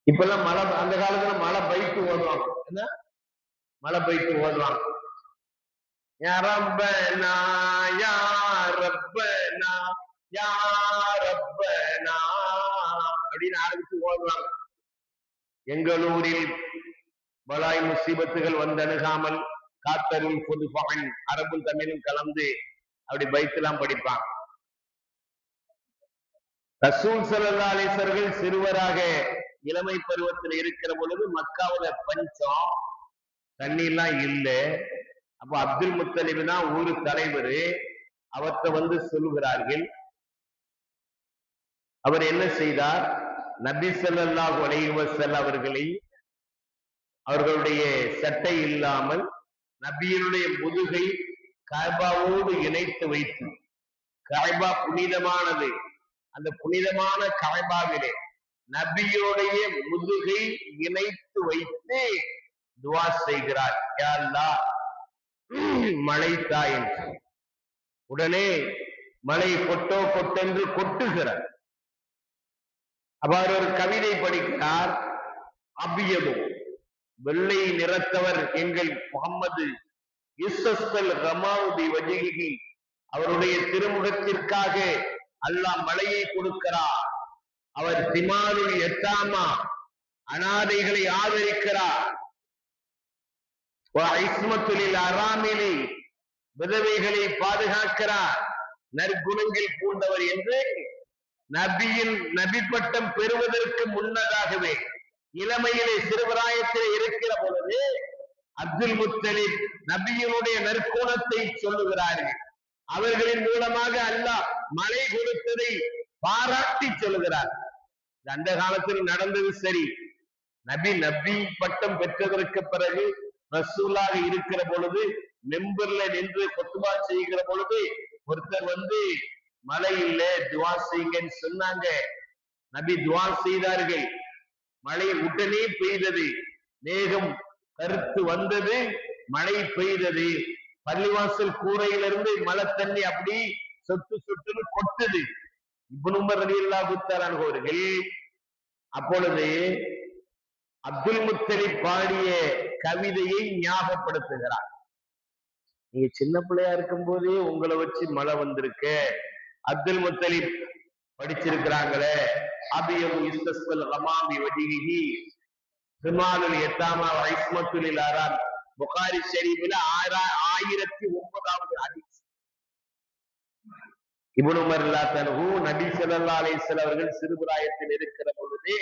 இப்பெல்லாம் மழை, அந்த காலத்துல மழை பைக்கு ஓதுவாங்க. என்ன மழை பைக்கு ஓதுவாங்க? யா ரப்பனா யா ரப்பனா யா ரப்பனா அப்படின்னு ஆரம்பிச்சு ஓடுவாங்க. எங்களூரில் பலாய் முசீபத்துகள் வந்தணுகாமல் காத்தருள் பொது பகன் அரபும் தமிழும் கலந்து அப்படி பைத்தெல்லாம் படிப்பாங்க. ரசூல் ஸல்லல்லாஹு அலைஹி வஸல்லம் சிறுவராக இளமை பருவத்தில் இருக்கிற பொழுது மக்காவுல பஞ்சம், தண்ணி எல்லாம் இல்ல. அப்ப அப்துல் முத்தலிப் தான் ஊரு தலைவர். அவர்கிட்ட வந்து சொல்லுகிறார்கள். அவர் என்ன செய்தார்? நபி ஸல்லல்லாஹு அலைஹி வஸல்லம் அவர்களை அவர்களுடைய சட்டை இல்லாமல் நபியினுடைய முதுகை கஅபாவோடு இணைத்து வைத்து, கஅபா புனிதமானது, அந்த புனிதமான கஅபாவிலே நபியோடைய முதுகை இணைத்து வைத்து துஆ செய்கிறார். யா அல்லாஹ் மழை தாய். உடனே மழை கொட்டோ கொட்டென்று கொட்டுகிறார். அவர் ஒரு கவிதை படிக்கிறார். அபியதும் வெள்ளை நிறத்தவர் எங்கள் முகம்மது இஸ்ஸஸ்கல் கமாவுதி வஜிகி, அவருடைய திருமுகத்திற்காக அல்லாஹ் மழையை கொடுக்கிறார். அவர் திமாலுல் யத்தாமா, அனாதைகளை ஆதரிக்கிறார். இஸ்மத்துலில் அராமிலி, விதவைகளை பாதுகாக்கிறார். நற்குணங்கள் பூண்டவர் என்று நபியின் நபி பட்டம் பெறுவதற்கு முன்னதாகவே இளமையிலே சிறுவராயத்திலே இருக்கிற பொழுது அப்துல் முத்தலிப் நபியினுடைய நற்குணத்தை சொல்லுகிறார்கள். அவர்களின் மூலமாக அல்லாஹ் மழை கொடுத்ததை பாராட்டி சொல்லுகிறார். அந்த காலத்தில் நடந்தது சரி. நபி பட்டம் பெற்றதற்கு பிறகு ரசூலாக இருக்கிற பொழுது மெம்பர்ல நின்று கொத்துபா செய்கிற பொழுது ஒருத்தர் வந்து மழை இல்ல துவா செய்யுங்கன்னு சொன்னாங்க. நபி துவா செய்தார்கள். மழை உடனே பெய்தது. மேகம் கருத்து வந்தது, மழை பெய்தது. பள்ளிவாசல் கூரையிலிருந்து மழை தண்ணி அப்படி சொட்டு சொட்டுன்னு கொட்டுது. இப்னு உமர் ரலியல்லாஹு தஆலா அவர்கள் அப்பொழுது அப்துல் முத்தலிப் பாடிய கவிதையை ஞாபகப்படுத்துகிறார். நீங்க சின்ன பிள்ளையா இருக்கும் போதே உங்களை வச்சு மழை வந்திருக்கு. அப்துல் முத்தலிப் படிச்சிருக்கிறாங்களே, அபியது இஸ்தஸ்கல் கமாமி வஜிஹி திமாலுல் யத்தாமா வ இஸ்மத்துலில் அராம், புகாரி ஷரீஃபில 1009வது ஹதீஸ். இப்னு உமர் ரலியல்லாஹு அன்ஹு நபி ஸல்லல்லாஹு அலைஹி வஸல்லம் அவர்கள் சிறுபிராயத்தில் இருக்கிற பொழுது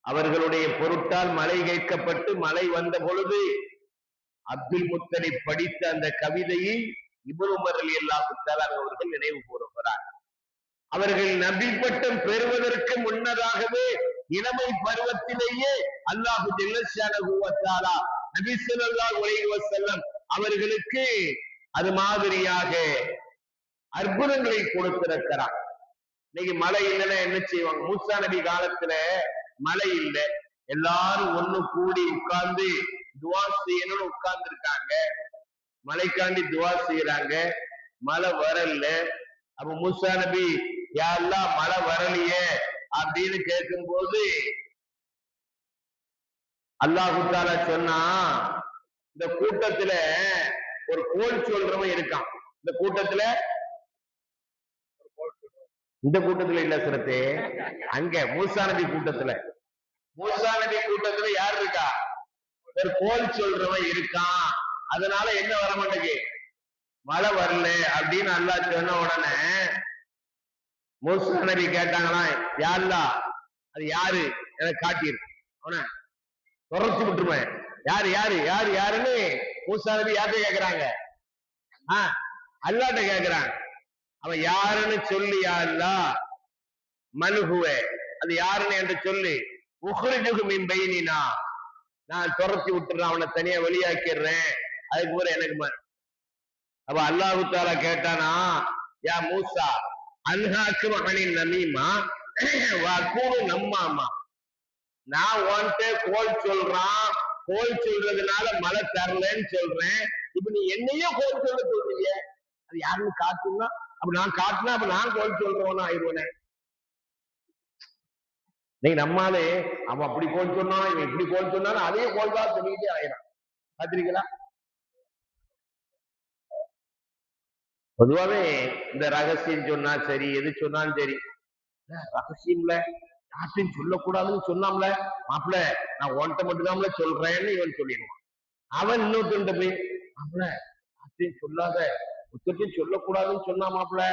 அவர்களுடைய பொருட்டால் மழை கேட்கப்பட்டு மழை வந்த பொழுது அப்துல் முத்தலிப் படித்த அந்த கவிதையை இப்னு உமர் ரலியல்லாஹு தஆலா அவர்கள் நினைவு கூறுகிறார். அவர்கள் நபி பட்டம் பெறுவதற்கு முன்னதாகவே இளமை பருவத்திலேயே அல்லாஹு ஜல்ல ஷானஹு வ தஆலா நபி ஸல்லல்லாஹு அலைஹி வஸல்லம் அவர்களுக்கு அது மாதிரியாக அற்புதங்களை கொடுத்திருக்கிறார். இன்னைக்கு மழை இல்லைன்னா என்ன செய்வாங்க? மூசா நபி காலத்துல மழை இல்லை, எல்லாரும் ஒண்ணு கூடி உட்கார்ந்து துவா செய்யணும்னு உட்கார்ந்து இருக்காங்க. மழைக்காண்டி துவா செய்யறாங்க. மழை வரல. அப்ப மூசா நபி யா அல்லாஹ் மழை வரலையே அப்படின்னு கேட்கும் போது அல்லாஹு தஆலா சொன்னா, இந்த கூட்டத்துல ஒரு கோல் சொல்றவன் இருக்கான். இந்த கூட்டத்துல இல்ல சிரத்தே, அங்க மூசா நபி கூட்டத்துல யார் இருக்கா? ஒரு கோல் சொல்றவன் இருக்கான். அதனால என்ன வர மாட்டேங்குது? மழை வரல அப்படின்னு அல்லாஹ் சொன்ன உடனே மூசா நபி கேட்டாங்களாம், யா அல்லாஹ் அது யாரு எனக்கு காட்டியிருக்கு, அவனை தொடர்ச்சி விட்டுருவேன். யாருன்னு மூசா நபி யார்கிட்ட கேக்குறாங்க? அல்லாஹ்ட்ட கேக்குறாங்க. அவன் யாருன்னு சொல்லி, யா அல்லாஹ் மன்ஹுவ, அது யாருன்னு என்று சொல்லி, உஹ்ரிஜுஹு மின் பைனினா, நான் துரத்தி விட்டுறேன், அவனை தனியா வெளியாக்கிடுறேன், அதுக்கு பிறகு எனக்கு அப்ப அல்லாஹு தஆலா கேட்டானா, யா மூசா அன்ஹாக்கும் அனின் நமீமா வகூனு நம்மாமா, நான் உன்கிட்ட கோல் சொல்றதுனால மழை தரலன்னு சொல்றேன். இப்ப நீ என்னையும் கோல் சொல்றீங்க, அது யாருன்னு காட்டுனா, அப்ப நான் காட்டுனா அப்ப நான் கோல் சொல்றவனா ஆயிடுவேனே. நீங்க நம்மாலே அவன் அப்படி கோல் சொன்னான், இவன் இப்படி கோல் சொன்னாலும் அதே கோல் தான் சொல்லிக்கிட்டே ஆயிடும். பாத்திருக்கீங்களா? பொதுவாவே இந்த ரகசியம் சொன்னா சரி, எது சொன்னாலும் சரி, ரகசியம்ல யார்ட்டையும் சொல்லக்கூடாதுன்னு சொன்னாம்ல மாப்பிள்ள, நான் உன்கிட்ட மட்டும்தான்ல சொல்றேன்னு இவன் சொல்லிடுவான். அவன் இன்னொருத்தன் போய், மாப்பிள்ள யார்ட்டையும் சொல்லாத, ஒருத்தையும் சொல்லக்கூடாதுன்னு சொன்னா மாப்பிள்ள,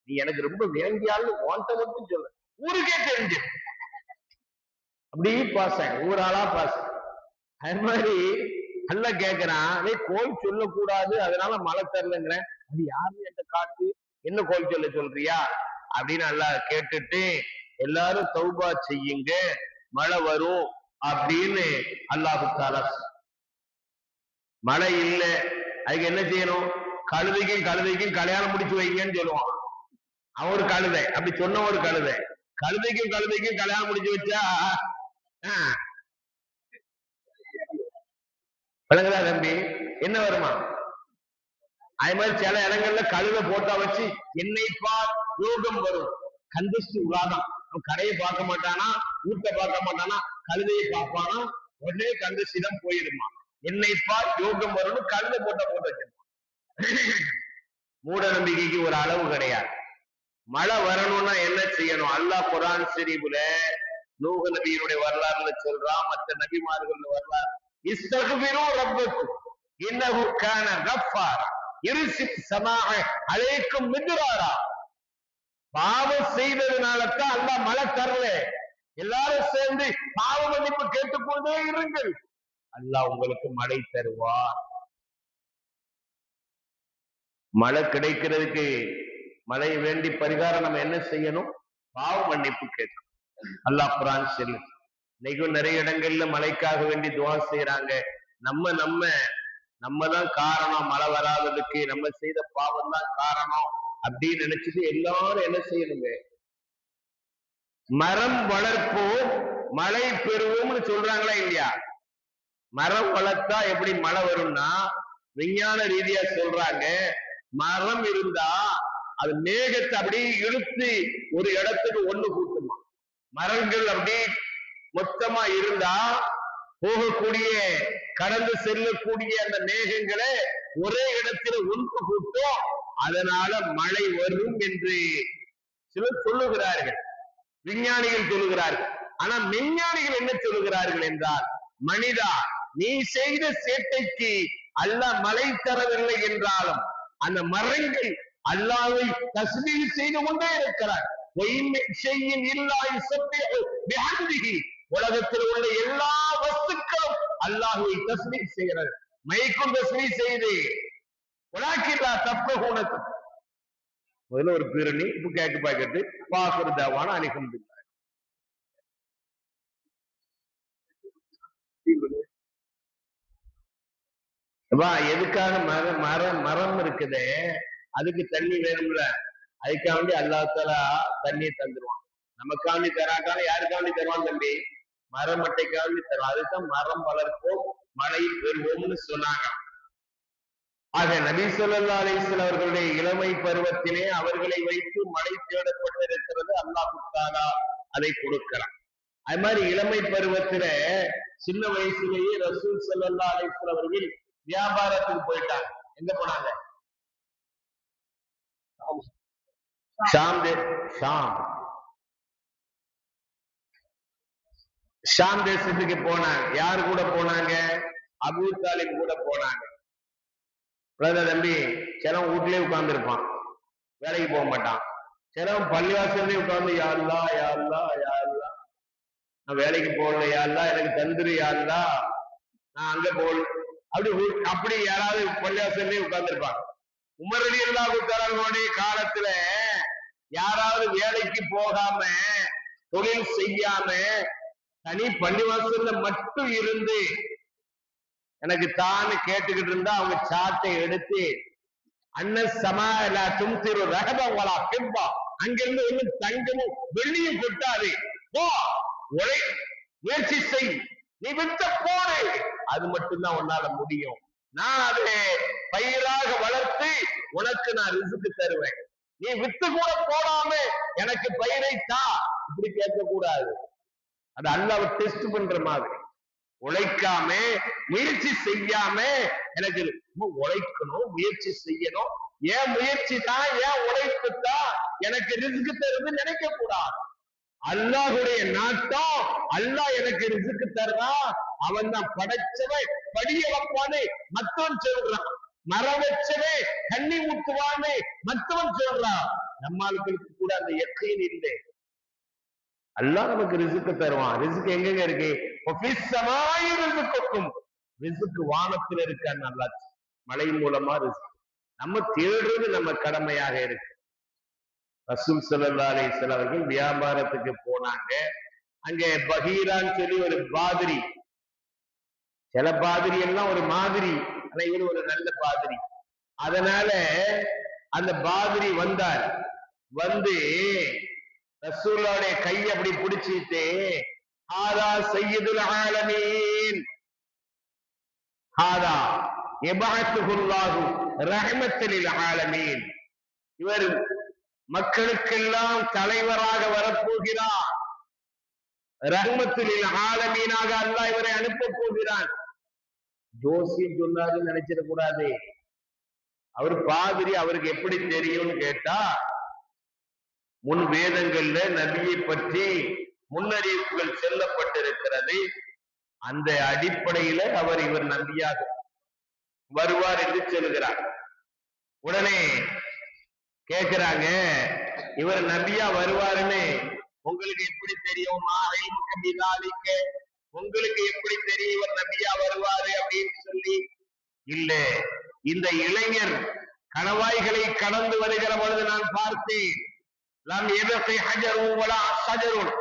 நீ எனக்கு ரொம்ப வேண்டியாலும் உன்கிட்ட மட்டும் சொல்ல, ஊருக்கே தெரிஞ்சு அப்படி பாசம், ஊராளா பாசம். அது மாதிரி நல்லா கேட்கிறான், கோல் சொல்லக்கூடாது அதனால மழை தரலங்கிறேன், அது யாருன்னு என்கிட்ட காட்டு, என்ன கோல் சொல்ல சொல்றியா அப்படின்னு நல்லா கேட்டுட்டு, எல்லாரும் தௌபா செய்யுங்க மழை வரும் அப்படின்னு அல்லாஹு தஆலா. மழை இல்லை, அதுக்கு என்ன செய்யணும்? கழுதைக்கும் கல்யாணம் முடிச்சு வைங்கன்னு சொல்லுவான். அவன் ஒரு கழுதை, அப்படி சொன்ன ஒரு கழுதைக்கும் கல்யாணம் முடிச்சு வச்சா விளங்குதா தம்பி? என்ன வருமா? அது மாதிரி சில இடங்கள்ல கழுதை போட்டா வச்சு என்னை பார் யோகம் வரும். கந்தஸ்து உலாதான், அவன் கடையை பார்க்க மாட்டானா, ஊட்ட பார்க்க மாட்டானா, கழுதையை பார்ப்பானா, உடனே கந்தஸ்திடம் போயிருமா. என்னை பார் யோகம் வரும்னு கழுதை போட்ட போட்டு வச்சிருப்பான். மூட நம்பிக்கைக்கு ஒரு அளவு கிடையாது. மழை வரணும்னா என்ன செய்யணும்? அல்லாஹ் குர்ஆன் ஷரீஃப்ல நூஹ் நபியினுடைய வரலாறுல சொல்றான், மற்ற நபிமார்கள் வரலாறு, இஸ்தக்பிரு ரப்பக்கும் இன்னஹு கான கஃபாரா யுர்சில் ஸமாஅ அலைக்கும் மித்ராரா. பாவம் செய்ததுனாலதான் அல்லாஹ் மழை தரல. எல்லாரும் சேர்ந்து பாவ மன்னிப்பு கேட்டுக்கொண்டே இருங்கள், அல்லாஹ் உங்களுக்கு மழை தருவார். மழை கிடைக்கிறதுக்கு மழை வேண்டி பரிகாரம் நம்ம என்ன செய்யணும்? பாவ மன்னிப்பு கேட்கணும். அல்லாஹ் குர்ஆன் சொல்லு. இன்னைக்கும் நிறைய இடங்கள்ல மழைக்காக வேண்டி துஆ செய்யறாங்க. நம்ம தான் காரணம் மழை வராததுக்கு, நம்ம செய்த பாவம் தான் காரணம் அப்படின்னு நினைச்சிட்டு எல்லாரும் என்ன செய்யணுங்க? மரம் வளர்ப்போம் மழை பெறுவோம்னு சொல்றாங்களா இல்லையா? மரம் வளர்த்தா எப்படி மழை வரும்னா, விஞ்ஞான ரீதியா சொல்றாங்க, மரம் இருந்தா அது மேகத்தை அப்படியே இழுத்து ஒரு இடத்துக்கு ஒண்ணு கூட்டுமா. மரங்கள் அப்படி மொத்தமா இருந்தா போகக்கூடிய கடந்து செல்லக்கூடிய அந்த மேகங்களை ஒரே இடத்துல ஒன்று கூட்டும், அதனால மழை வரும் என்று சிலர் சொல்லுகிறார்கள், விஞ்ஞானிகள் சொல்லுகிறார்கள். ஆனா மெஞ்ஞானிகள் என்ன சொல்லுகிறார்கள் என்றால், மனிதா நீ செய்த சேட்டைக்கு அல்லாஹ் மழை தரவில்லை என்றாலும் அந்த மரங்கள் அல்லாஹ்வை தஸ்பீஹ் செய்து கொண்டே இருக்கிறார். உலகத்தில் உள்ள எல்லா வஸ்துக்களும் அல்லாஹ்வை தஸ்பீஹ் செய்கிறது. மைக்கும் தஸ்பீஹ் செய்து வலாக்கில்லா தஃபஹூனக. முதல்ல ஒரு பேரணி இப்ப கேக்கு பாக்கெட்டு பாக்குற தாவான அல்ஹம்துலில்லாஹ். எதுக்காக மரம் இருக்குதே, அதுக்கு தண்ணி வேணும்ல, அதுக்காண்டி அல்லாஹ் தஆலா தண்ணி தந்துருவான். நமக்காண்டி தராட்டாலும் யாருக்காண்டி தருவான் தம்பி? மரம் மட்டைக்காண்டி தருவான். அதுதான் மரம் வளர்ப்போம் மழை பெறுவோம்னு சொன்னாங்க. ஆக நபி ஸல்லல்லாஹு அலைஹி வஸல்லம் அவர்களுடைய இளமை பருவத்திலே அவர்களை வைத்து மழை தேடப்பட்டிருக்கிறது. அல்லாஹ் தஆலா அதை கொடுக்கிறான். அது மாதிரி இளமை பருவத்தில சின்ன வயசுலேயே ரசூல் ஸல்லல்லாஹு அலைஹி வஸல்லம் அவர்கள் வியாபாரத்துக்கு போயிட்டாங்க. எங்க போனாங்க? ஷாம் தேசத்துக்கு போனாங்க. யாரு கூட போனாங்க? அபூ தாலிப் கூட போனாங்க. தம்பி சிலவன் வீட்லயே உட்கார்ந்து இருப்பான், வேலைக்கு போக மாட்டான். சிலவன் பள்ளிவாசல்லே உட்கார்ந்து யா அல்லாஹ் யா அல்லாஹ் யா அல்லாஹ், நான் வேலைக்கு போகல யா அல்லாஹ், எனக்கு தந்துரு யா அல்லாஹ், நான் அங்க போகல, அப்படி யாராவது பள்ளிவாசல்லே உட்கார்ந்து இருப்பாங்க. உமர் ரலியல்லாஹு தஆலாவுடைய காலத்துல யாராவது வேலைக்கு போகாம தொழில் செய்யாம தனி பள்ளிவாசல்ல மட்டும் இருந்து எனக்கு தான்னு கேட்டுக்கிட்டு இருந்தா அவங்க சாட்டை எடுத்து அங்கிருந்து ஒண்ணு தங்கமும் வெள்ளியும் கொட்டாது, போ உழை முயற்சி செய், நீ வித்த போடு, அது மட்டும்தான் உன்னால முடியும், நான் அதை பயிராக வளர்த்து உனக்கு நான் ரிஸ்க் தருவேன், நீ வித்து கூட போடாம எனக்கு பயிரை தா, இப்படி கேட்க கூடாது. அது அல்லாஹ்வை டெஸ்ட் பண்ற மாதிரி. உழைக்காம முயற்சி செய்யாம எனக்கு உழைக்கணும் முயற்சி செய்யணும் ஏன் முயற்சி தான், ஏன் உழைப்பு தான் எனக்கு ரிஸ்க் தருது நினைக்க கூடாது. அல்லாஹுடைய நாட்டம், அல்லாஹ் எனக்கு ரிஸ்க் தர்றான், அவன் தான் படைச்சவன், படிய வைப்பான்னு மத்தவன் சொல்றான், மரம் வச்சவே கண்ணி ஊத்துவான்னு மத்தவன் சொல்றான். நம்மளுக்கு கூட அந்த யக்கீன் இல்லை. அல்லாஹ் நமக்கு ரிஸ்க் தருவான். ரிஸ்க் எங்கெங்க இருக்கு? ரிஸ்க் வானத்தில் இருக்கான்னு அல்லாஹ் மழை மூலமா ரிஸ்க். நம்ம தேடுறது நம்ம கடமையாக இருக்கு. ரசூல் ஸல்லல்லாஹு அலைஹி வஸல்லம் அவர்கள் வியாபாரத்துக்கு போனாங்க. அங்கே பகீரான்னு சொல்லி ஒரு பாதிரி, சில பாதிரி எல்லாம் ஒரு மாதிரி, ஆனா இவர் ஒரு நல்ல பாதிரி. அதனால அந்த பாதிரி வந்தார். வந்து ரசூலுல்லாஹ்வுடைய கையை அப்படி பிடிச்சிட்டு, ஹாதா சய்யிதுல் ஆலமீன், ஹாதா யபஅத்துஹுல்லாஹு ரஹ்மத்தல் லில் ஆலமீன், இவர் மக்களுக்கெல்லாம் தலைவராக வரப்போகிறார், ரஹ்மத்துல் லில் ஆலமீனாக அல்லாஹ் இவரை அனுப்ப போகிறான். ஜோசியம் சொன்னாருன்னு நினைச்சிட கூடாது. அவர் பாதிரி, அவருக்கு எப்படி தெரியும்னு கேட்டா, முன் வேதங்கள்ல நபியை பற்றி முன்னறிவிப்புகள் செல்லப்பட்டிருக்கிறது. அந்த அடிப்படையில இவர் நபியாக வருவார் என்று சொல்கிறார். உடனே கேட்கிறாங்க, இவர் நபியா வருவாருன்னு உங்களுக்கு எப்படி தெரியும்? உங்களுக்கு எப்படி தெரியும் இவர் நபியா வருவாரு அப்படின்னு சொல்லி. இல்ல, இந்த இளைஞர் கணவாய்களை கடந்து வருகிற பொழுது நான் பார்த்தேன். லம் யபகி ஹஜருன் வலா ஷஜருன்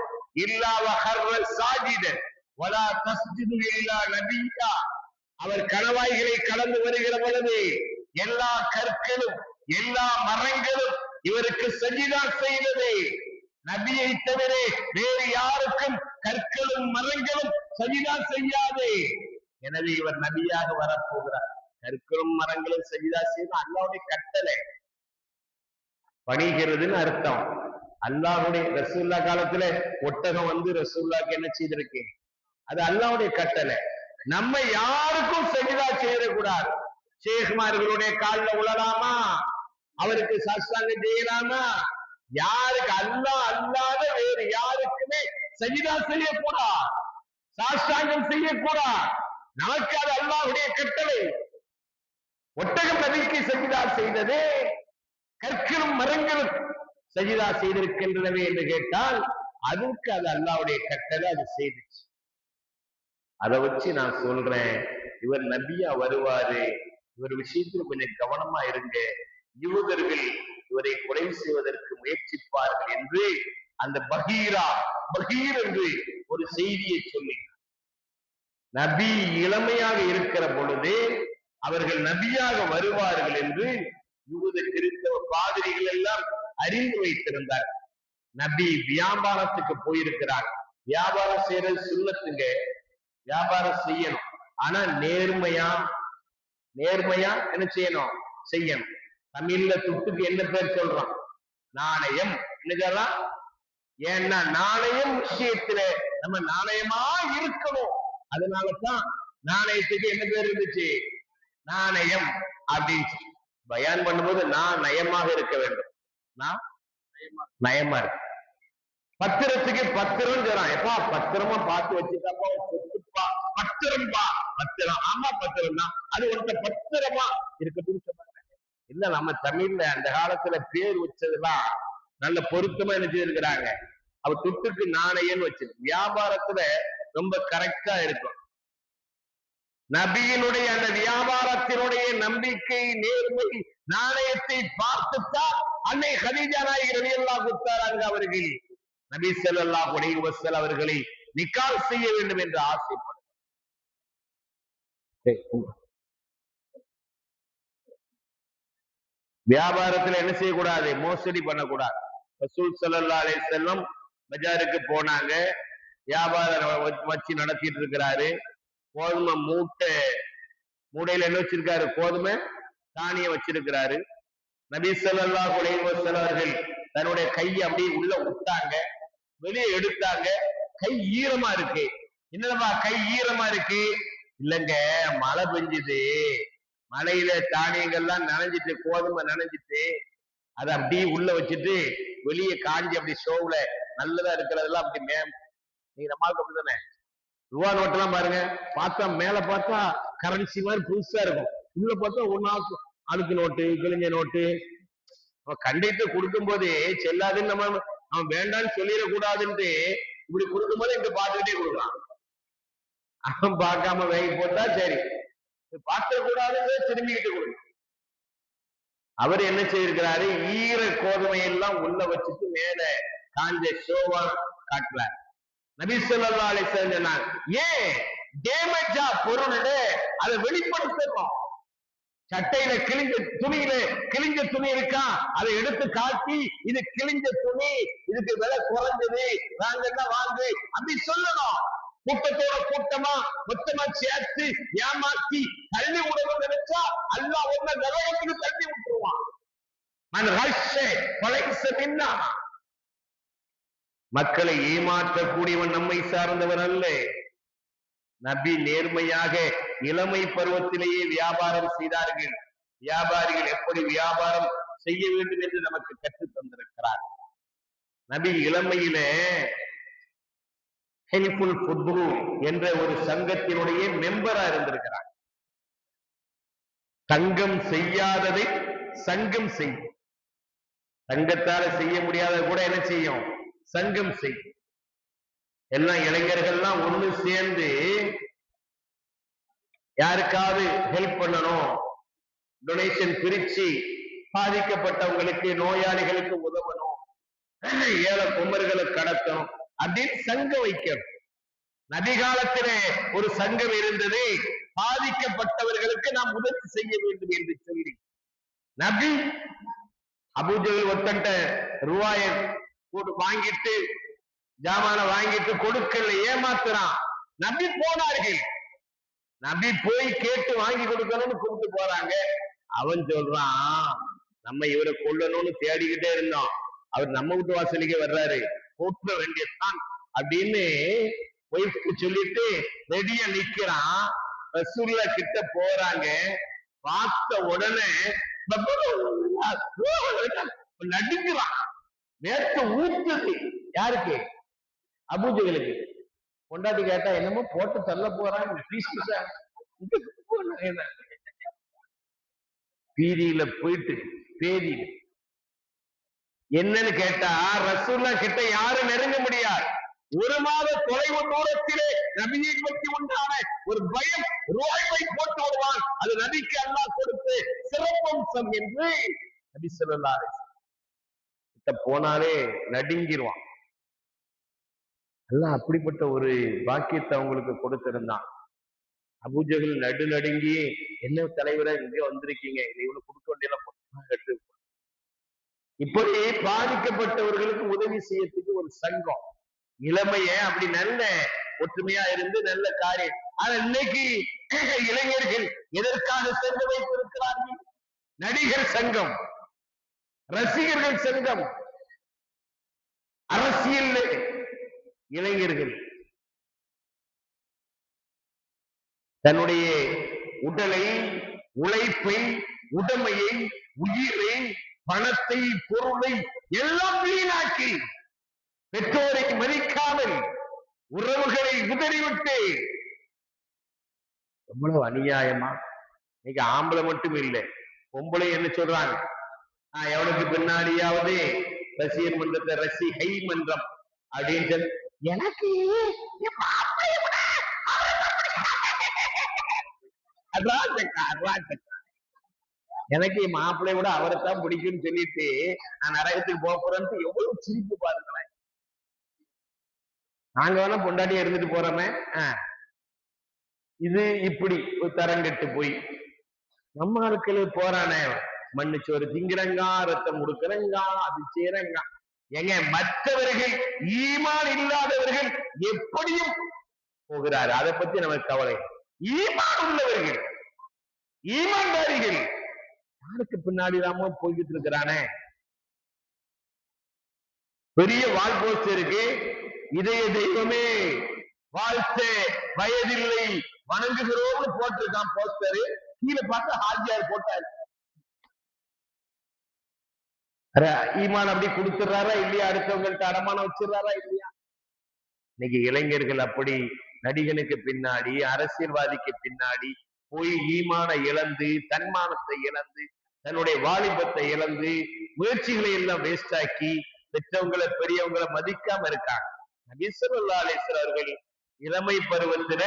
இல்லா வஹர்ர சாஜிதன் வலா தஸ்ஜுது இல்லா நபியா. அவர் கணவாய்களை கடந்து வருகிற பொழுது எல்லா கற்களும் எல்லா மரங்களும் இவருக்கு சஜிதா செய்தது. நபியை தவிர வேறு யாருக்கும் கற்களும் மரங்களும் சஜிதா செய்யாது. எனவே இவர் நபியாக வரப்போகிறார். கற்களும் மரங்களும் சஜிதா செய்து அல்லாஹ்வுடைய கட்டளை பணிகிறதுன்னு அர்த்தம். அல்லாஹ்வுடைய ரசூல்லா காலத்துல ஒட்டகம் வந்து ரசூல்லாக்கு என்ன செய்திருக்கு? அது அல்லாஹ்வுடைய கட்டளை. நம்ம யாருக்கும் சஜிதா செய்யக்கூடாது. ஷேக்மார்களுடைய காலில் உழலாமா? அவருக்கு சாஷ்டாங்கம் செய்யலாமா? யாருக்கு அல்லாஹ் அல்லாத வேறு யாருக்குமே சஜிதா செய்யக்கூடாது, சாஷ்டாங்கம் செய்யக்கூடாது. நமக்கு அது அல்லாஹ்வுடைய கட்டளை. ஒட்டகம் நபிக்கு சஜிதா செய்தது, கற்களும் மரங்களும் சஜிதா செய்திருக்கின்றனவே என்று கேட்டால் அதுக்கு அது அல்லாஹ்வுடைய கட்டளை, அது செய்துச்சு. அதை வச்சு நான் சொல்றேன், இவர் நபியா வருவாரு, இவர் விஷயத்தில் கொஞ்சம் கவனமா இருங்க, யூதர்கள் இவரை கொலை செய்வதற்கு முயற்சிப்பார்கள் என்று அந்த பகீர் என்று ஒரு செய்தியை சொல்லி, நபி இளமையாக இருக்கிற பொழுது அவர்கள் நபியாக வருவார்கள் என்று யூத கிறிஸ்தவ பாதிரிகள் எல்லாம் அறிந்து வைத்திருந்தார். நபி வியாபாரத்துக்கு போயிருக்கிறார். வியாபாரம் செய்யறது சுன்னத்துங்க, வியாபாரம் செய்யணும். ஆனா நேர்மையா என்ன செய்யணும்? செய்யணும். தமிழ்ல துட்டுக்கு என்ன பேர் சொல்றான்? நாணயம். என்னதான்? ஏன்னா நாணயம் விஷயத்துல நம்ம நாணயமா இருக்கணும். அதனாலதான் நாணயத்துக்கு என்ன பேர் இருந்துச்சு? நாணயம் அப்படின்னு பயான் பண்ணும்போது நான் நயமாக இருக்க வேண்டும். நான் நயமா இருக்கு. பத்திரத்துக்கு பத்திரம் சொல்றான். எப்பா பத்திரமா பார்த்து வச்சுட்டாப்பா, சொத்துப்பா, பத்திரம்பா, பத்திரம். ஆமா பத்திரம் தான், அது ஒருத்த பத்திரமா இருக்கட்டும் சொன்னாங்க. இல்ல, நம்ம தமிழ்ல அந்த காலத்துல பேர் வச்சதெல்லாம் நல்ல பொருத்தமா என்ன செய்திருக்கிறாங்க. அவ துட்டுக்கு நாணயம்னு வச்சு வியாபாரத்துல ரொம்ப கரெக்டா இருக்கும். நபியினுடைய அந்த வியாபாரத்தினுடைய நம்பிக்கை, நேர்மை, நாணயத்தை பார்த்துத்தான் அன்னை கதீஜா நாயகி ரலியல்லாஹு தஆலா அன்ஹா அவர்கள் நபி ஸல்லல்லாஹு அலைஹி வஸல்லம் அவர்களை நிக்காஹ் செய்ய வேண்டும் என்று ஆசைப்பட்டார். வியாபாரத்துல என்ன செய்யக்கூடாது? மோசடி பண்ணக்கூடாது. ரசூல் ஸல்லல்லாஹு அலைஹி வஸல்லம் பஜாருக்கு போனாங்க, வியாபாரம் வச்சு நடத்திட்டு இருக்கிறாரு. கோதுமை மூடையில என்ன வச்சிருக்காரு? கோதுமை தானியம் வச்சிருக்கிறாரு. நபி ஸல்லல்லாஹு அலைஹி வஸல்லம் அவர்கள் தன்னுடைய கையை அப்படியே உள்ள விட்டாங்க, வெளியே எடுத்தாங்க. கை ஈரமா இருக்கு. என்னப்பா கை ஈரமா இருக்கு? இல்லங்க, மழை பெஞ்சுது, மழையில தானியங்கள்லாம் நனைஞ்சிட்டு, கோதுமை நனைஞ்சிட்டு, அதை அப்படியே உள்ள வச்சுட்டு வெளியே காஞ்சி அப்படி ஸ்டோவ்ல நல்லதா இருக்கிறதெல்லாம் அப்படி நீங்க நம்மளுக்கு அப்படிதானே. ரூபா நோட்டெல்லாம் பாருங்க, பார்த்தா மேல பார்த்தா கரன்சி மாதிரி புதுசா இருக்கும், உள்ள பார்த்தா ஒன்னா அழுக்கு நோட்டு, கிழிஞ்ச நோட்டு. கண்டித்து கொடுக்கும் போதே செல்லாதுன்னு நம்ம அவன் வேண்டான்னு சொல்லிடக்கூடாதுன்ட்டு இப்படி கொடுக்கும் போது இங்க பார்த்துக்கிட்டே கொடுக்கலாம். அவன் பார்க்காம வாங்கி போட்டா சரி, பார்க்க கூடாதுன்னு திரும்பிக்கிட்டு கொடுக்கும். அவர் என்ன செய்திருக்கிறாரு, ஈர கோதுமை எல்லாம் உள்ள வச்சுட்டு மேல காஞ்ச ஷோவா காட்டல. நபி ஸல்லல்லாஹு அலைஹி வஸல்லம் சொன்னாங்க, ஏன் டேமேஜா பொருள் அதை வெளிப்படுத்தணும். சட்டையில கிழிஞ்ச துணியில கிழிஞ்ச துணி இருக்கா, அதை எடுத்து காட்டி இது கிழிஞ்ச துணி, இதுக்கு விலை குறைஞ்சது, வாங்கன்னா வாங்கு அப்படி சொல்லணும். கூட்டத்தோட கூட்டமா மொத்தமா சேர்த்து ஏமாத்தி தள்ளி விடணும் நினைச்சா அல்லாஹ் ஒன்ன நரகத்துக்கு தள்ளி விட்டுருவான். மக்களை ஏமாற்றக்கூடியவன் நம்மை சார்ந்தவன் அல்ல. நபி நேர்மையாக இளமை பருவத்திலேயே வியாபாரம் செய்தார்கள். வியாபாரிகள் எப்படி வியாபாரம் செய்ய வேண்டும் என்று நமக்கு கற்றுத் தந்திருக்கிறார். நபி இளமையிலே ஹெல்ஃபுல் ஃபுத்ரு என்ற ஒரு சங்கத்தினுடைய மெம்பரா இருந்திருக்கிறார். சங்கம் செய்யாததை சங்கம் செய்யும். சங்கத்தால செய்ய முடியாத கூட என்ன செய்யும், சங்கம் செய்யும். எல்லாம் இளைஞர்கள்லாம் ஒண்ணு சேர்ந்து யாருக்காவது ஹெல்ப் பண்ணணும், டொனேஷன் பிரிச்சு பாதிக்கப்பட்டவங்களுக்கு நோயாளிகளுக்கு உதவணும், ஏழை குமர்களை கடத்தணும் அப்படின்னு சங்கம் வைக்கணும். நபி காலத்திலே ஒரு சங்கம் இருந்தது, பாதிக்கப்பட்டவர்களுக்கு நாம் உதவி செய்ய வேண்டும் என்று சொல்லி. நபி அபூஜஹல் ஒத்தன்ட்ட ரூபாய வாங்கிட்டு ஜாமான வாங்கிட்டு கொடுக்கல, ஏமாத்துறான். நபி போனார்கள். நபி போய் கேட்டு வாங்கி கொடுக்கணும்னு கூப்பிட்டு போறாங்க. அவன் சொல்றான், நம்ம இவரை கொல்லணும்னு தேடிக்கிட்டே இருந்தோம், அவர் நம்ம வீட்டு வாசலுக்கே வர்றாரு, போட்ட வேண்டியதான் அப்படின்னு ஒய்ஃப்க்கு சொல்லிட்டு ரெடியா நிக்கிறான். ரசூலுல்லாஹ் கிட்ட போறாங்க. பார்த்த உடனே நடுங்குறான். நேற்று ஊத்துது. யாருக்கு? அபூஜஹலுக்கு. கொண்டாட்டி கேட்டா என்னமோ போட்டு தள்ள போறாங்க. பீதியில போயிட்டு பேதியில என்னன்னு கேட்டா, ரசூலுல்லாஹ் கிட்ட யாரும் நெருங்க முடியாது. ஒரு மாத தொலைவு தூரத்திலே நபியை பற்றி உண்டான ஒரு பயம் ரோய்வை போட்டு வருவான். அது நபிக்கு அல்லாஹ் கொடுத்து சிறப்பம்சம் என்று நபி ஸல்லல்லாஹு அலைஹி வஸல்லம் கிட்ட போனாலே நடுங்கிடுவான். அல்லாஹ் அப்படிப்பட்ட ஒரு பாக்கியத்தை அவங்களுக்கு கொடுத்திருந்தான். அபூஜஹல் நடுங்கி, என்ன தலைவரை இங்க வந்திருக்கீங்க, இதை இவனுக்கு கொடுக்க வேண்டிய இப்படி பாதிக்கப்பட்டவர்களுக்கு உதவி செய்யறதுக்கு ஒரு சங்கம், இளமைய அப்படி நல்ல ஒற்றுமையா இருந்து நல்ல காரியம். ஆனா இன்னைக்கு இளைஞர்கள் எதற்காக சென்று வைத்திருக்கிறார்கள்? நடிகர் சங்கம், ரசிகர்கள் சங்கம், அரசியல் இளைஞர்கள் தன்னுடைய உடலை, உழைப்பை, உடமையை, உயிரை, பணத்தை, பொருளை எல்லாம் வீணாக்கி, பெற்றோரை மதிக்காமல், உறவுகளை உதறிவிட்டு, எவ்வளவு அநியாயமா! இன்னைக்கு ஆம்பளை மட்டும் இல்லை, பொம்பளை என்ன சொல்றாங்க, எவனுக்கு பின்னாடியாவது ரசிகர் மன்றத்தை ரசிகை மன்றம் அப்படின்னு எனக்கு எனக்கு மாப்பிள்ளை விட அவரைத்தான் பிடிக்கும்னு சொல்லிட்டு நான் நரகத்துக்கு போறேன்னு எவ்வளவு சிரிப்பு பாருங்களேன். நாங்க வேணா பொண்டாட்டியா இருந்துட்டு போறோமே, இது இப்படி ஒரு தரங்கட்டு போய் நம்ம ஆட்கள் போறானே, மண்ணு சோறு திங்கிறங்கா, ரத்தம் கொடுக்கிறங்கா, அது செய்யறங்கா. எங்க மற்றவர்கள் ஈமான் இல்லாதவர்கள் எப்படியும் போகிறாரு, அதை பத்தி நமக்கு கவலை. ஈமான் உள்ளவர்கள், ஈமான்தாரிகள் யாருக்கு பின்னாடி நாம போய்கிட்டு இருக்கிறானே. பெரிய வால் போஸ்ட் இருக்கு, இதய தெய்வமே வாழ்த்து வயதில்லை வணங்குகிறோம்னு போட்டிருக்கான் போஸ்டரு. கீழே பார்த்து ஹாஜியார் போட்டாரு. ஈமான் அப்படி கொடுத்துறாரா இல்லையா? அடுத்தவங்கள்ட்ட அடமானம் வச்சிடறாரா இல்லையா? இன்னைக்கு இளைஞர்கள் அப்படி நடிகனுக்கு பின்னாடி, அரசியல்வாதிக்கு பின்னாடி போய் ஈமான இழந்து, தன்மானத்தை இழந்து, தன்னுடைய வாலிபத்தை இழந்து, முயற்சிகளை எல்லாம் வேஸ்ட் ஆக்கி, பெற்றவங்களை பெரியவங்களை மதிக்காம இருக்காங்க. நபி ஸல்லல்லாஹு அலைஹி வஸல்லம் அவர்கள் இளமை பருவத்தில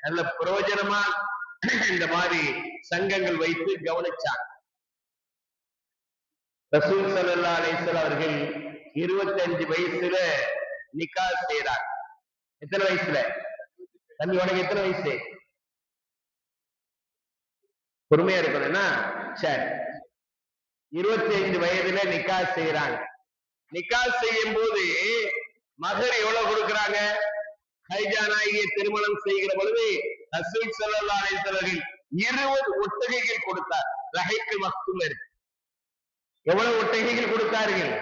நல்ல பிரயோஜனமா இந்த மாதிரி சங்கங்கள் வைத்து கவனிச்சாங்க. ரசூல் ஸல்லல்லாஹு அலைஹி வஸல்லம் அவர்கள் 25 வயசுல நிக்கா செய்றாங்க. எத்தனை வயசுல? தம்பி உனக்கு எத்தனை வயசு? பொறுமையா இருக்கணும்னா சரி. 25 வயதுல நிக்கா செய்யறாங்க. நிக்கா செய்யும் போது மகர் எவ்வளவு கொடுக்கறாங்க? ஹைஜா நாயகியை திருமணம் செய்கிற பொழுது ரசூல் ஸல்லல்லாஹு அலைஹி வஸல்லம் 20 ஒட்டகைகள் கொடுத்தார். ரஹைக்கு மக்தும் இருக்கு. எவ்வளவு ஒட்டகைகள் கொடுத்தார்கள்?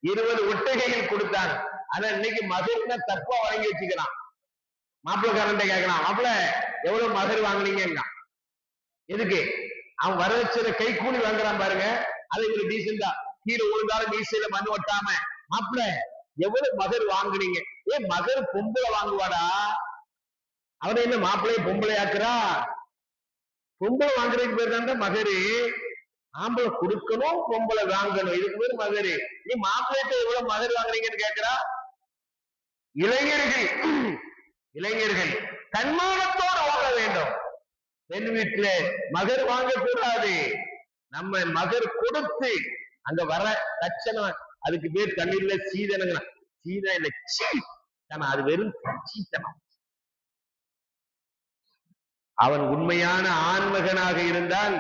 20 ஒட்டகைகள் கொடுத்தாங்க. ஆனா இன்னைக்கு மகர்னா தப்பா வாங்கி வச்சுக்கிறான். மாப்பிள்ளக்காரன் கேட்கலாம், மாப்பிள்ள எவ்வளவு மகர் வாங்கினீங்க? எதுக்கு? அவன் வரவச்சத கை கூலி வாங்குறான் பாருங்க. அதை ஒரு டீசெண்டா கீழே விழுந்தாலும் மீசையில மண் ஒட்டாம, மாப்பிள்ள எவ்வளவு மகர் வாங்குனீங்க? ஏன் மகர் பொம்பளை வாங்குவாடா? அவனை என்ன மாப்பிள்ளைய பொம்பளை ஆக்குறா? பொம்பளை வாங்குறதுக்கு பேர் தான் மகரு. ஆம்பளை கொடுக்கணும், பொம்பளை வாங்கணும், இதுக்கு பேர் மகரு. நீ மாப்பிள்ளைகிட்ட எவ்வளவு மகர் வாங்குறீங்கன்னு கேட்கிறா? இளைஞர்கள் தன்மானத்தோடு வாழ வேண்டும். பெண் வீட்டுல மகர் வாங்கக்கூடாது. நம்ம மகர் கொடுத்து அங்க வர தட்சணம், அதுக்கு பேர் தமிழ்ல சீதனங்க. சீதம் இல்ல, அது வெறும் சீத்தனம். அவன் உண்மையான ஆண்மகனாக இருந்தால்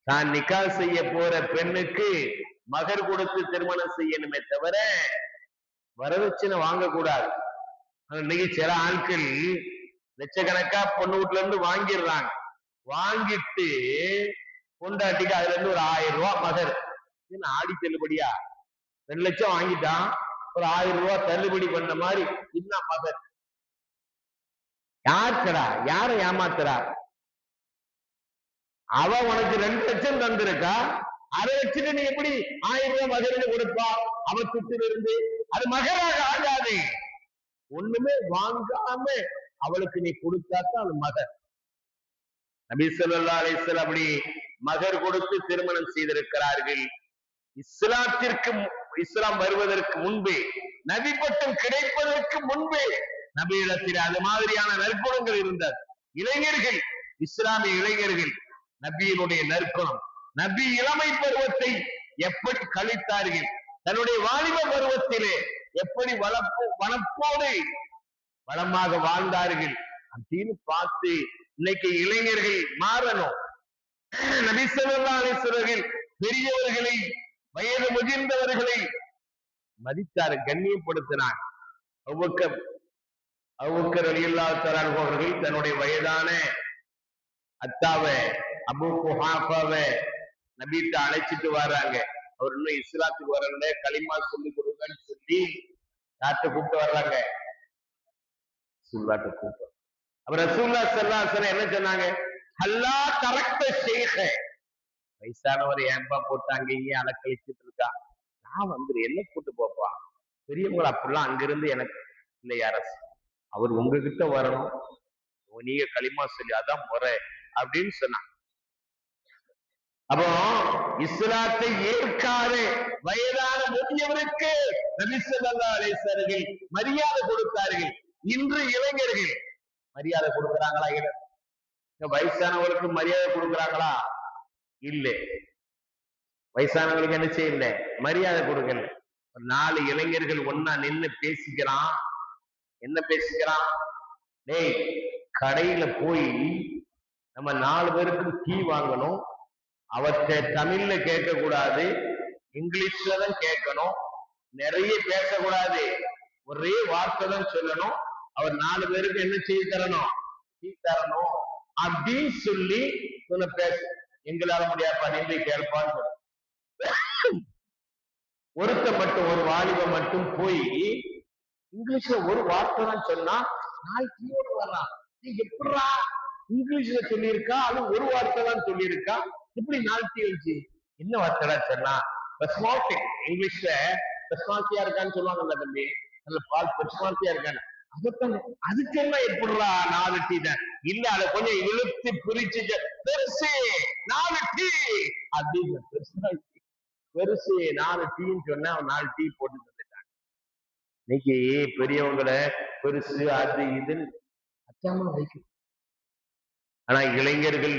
தான் நிக்கா செய்ய போற பெண்ணுக்கு மகர் கொடுத்து திருமணம் செய்யணுமே தவிர வரதட்சணை வாங்கக்கூடாது. இன்னைக்கு சில ஆட்கள் லட்சக்கணக்கா பொண்ணு வீட்டுல இருந்து வாங்கிடுறாங்க. வாங்கிட்டு பொண்டாட்டிக்கு அதுல இருந்து ஒரு 1000 ரூபாய் மகர். ஆடி தள்ளுபடியா? 2 லட்சம் வாங்கிட்டான், ஒரு 1000 ரூபாய் தள்ளுபடி பண்ண மாதிரி இதுதான் மகர். யாருக்கடா? யாரை ஏமாத்துறா? அவ உனக்கு 2 லட்சம் தந்திருக்கா, அதை வச்சுட்டு நீ எப்படி 1000 ரூபாய் மகர்னு கொடுப்பா? அவ சுற்றில இருந்து அது மகராக ஆகாது. ஒண்ணுமே வாங்காம அவளுக்கு நீ கொடுத்தாத்தான் அது மகர். நபி ஸல்லல்லாஹு அலைஹி வஸல்லம் அப்படி மகர் கொடுத்து திருமணம் செய்திருக்கிறார்கள். இஸ்லாம் வருவதற்கு முன்பே, நபி பட்டம் கிடைப்பதற்கு முன்பே நபியிடத்தில் அது மாதிரியான நற்குணங்கள் இருந்தது. இளைஞர்கள், இஸ்லாமிய இளைஞர்கள் நபியினுடைய நற்குணம், நபி இளமை பருவத்தை எப்படி கழித்தார்கள், தன்னுடைய வாலிப பருவத்திலே எப்படி வளப்போடு வளமாக வாழ்ந்தார்கள் அப்படின்னு பார்த்து இன்னைக்கு இளைஞர்கள் மாறணும். நபி ஸல்லல்லாஹு அலைஹி வஸல்லம் பெரியவர்களை, வயது முதிர்ந்தவர்களை மதித்தார், கண்ணியப்படுத்தினார். அபூபக்கர் ரலியல்லாஹு தஆலா அவர்கள் தன்னுடைய வயதான அத்தாவை அபூ குஹாஃபாவை நபிட்ட அழைச்சிட்டு வர்றாங்க. அவர் இன்னும் இஸ்லாத்துக்கு வரல, களிமா சொல்லி கொடுங்கன்னு சொல்லி யார்கிட்ட கூப்பிட்டு வர்றாங்க? ரசூலுல்லாஹ்ட்ட கூப்பிட்டு. அப்ப ரசூலுல்லாஹ் ஸல்லல்லாஹு அலைஹி வஸல்லம் என்ன சொன்னாங்க? அல்லா தரக்த ஷேഖ, வயசானவர் ஏன்பா போட்டாங்க இங்க அலக்கழிச்சிட்டு இருக்கா? நான் என்ன கூட்டு போப்பா, பெரியவங்களை அப்படிலாம் அங்கிருந்து எனக்கு இல்லையா அரசு, அவர் உங்ககிட்ட வரணும், நீங்க களிமா சொல்லி அதான் முறை அப்படின்னு சொன்னாங்க. அப்போ இஸ்லாத்தை ஏற்காத வயதான முதியவருக்கு நபி ஸல்லல்லாஹு அலைஹி வஸல்லம் மரியாதை கொடுத்தார்கள். இன்று இளைஞர்கள் மரியாதை கொடுக்கிறாங்களா? வயசானவர்களுக்கு மரியாதை கொடுக்கிறாங்களா? இல்ல. வயசானவங்களுக்கு என்ன செய்யல? மரியாதை கொடுக்கல. 4 இளைஞர்கள் ஒன்னா நின்று பேசிக்கிறான். என்ன பேசிக்கிறான்? டேய், கடையில போய் நம்ம 4 பேருக்கும் டீ வாங்கணும், அவற்றை தமிழ்ல கேட்க கூடாது, இங்கிலீஷ்ல தான் கேட்கணும், நிறைய பேசக்கூடாது, ஒரே வார்த்தை தான் சொல்லணும், அவர் 4 பேருக்கு என்ன செய்ய தரணும்? டீ தரணும் அப்படின்னு சொல்லி பேச. எங்களால முடியாப்பா, நீங்க கேட்பான்னு சொல்ல. ஒருத்த மட்டும், ஒரு வாலிப மட்டும் போய் இங்கிலீஷ்ல ஒரு வார்த்தை தான் சொன்னா 4 டீயோடு வர்றான். நீ எப்படா இங்கிலீஷ்ல சொல்லியிருக்கா, அது ஒரு வார்த்தை தான் சொல்லியிருக்கா. இப்படி நால்டி வச்சு என்ன வார்த்தைடா சொன்னா பெர்ஸ்மாட்டிக். இங்கிலீஷ்ல பெர்ஸ்மாட்டியா இருக்கான்னு சொல்லுவாங்கல்ல தம்பி, அதுல பால் பெர்ஸ்மாட்டியா இருக்கான்னு. அதத்தான் அதுக்கு என்ன எப்படிடா 4 டீ தான் இல்ல, அதை கொஞ்சம் இழுத்து பிரிச்சு பெருசு 4 டீ அப்படின்னு பெருசு 4 டீன்னு சொன்னா அவன் 4 டீ போட்டு தந்துட்டான். இன்னைக்கு பெரியவங்களை பெருசு அது இதுன்னு அச்சாம வைக்கணும். ஆனா இளைஞர்கள்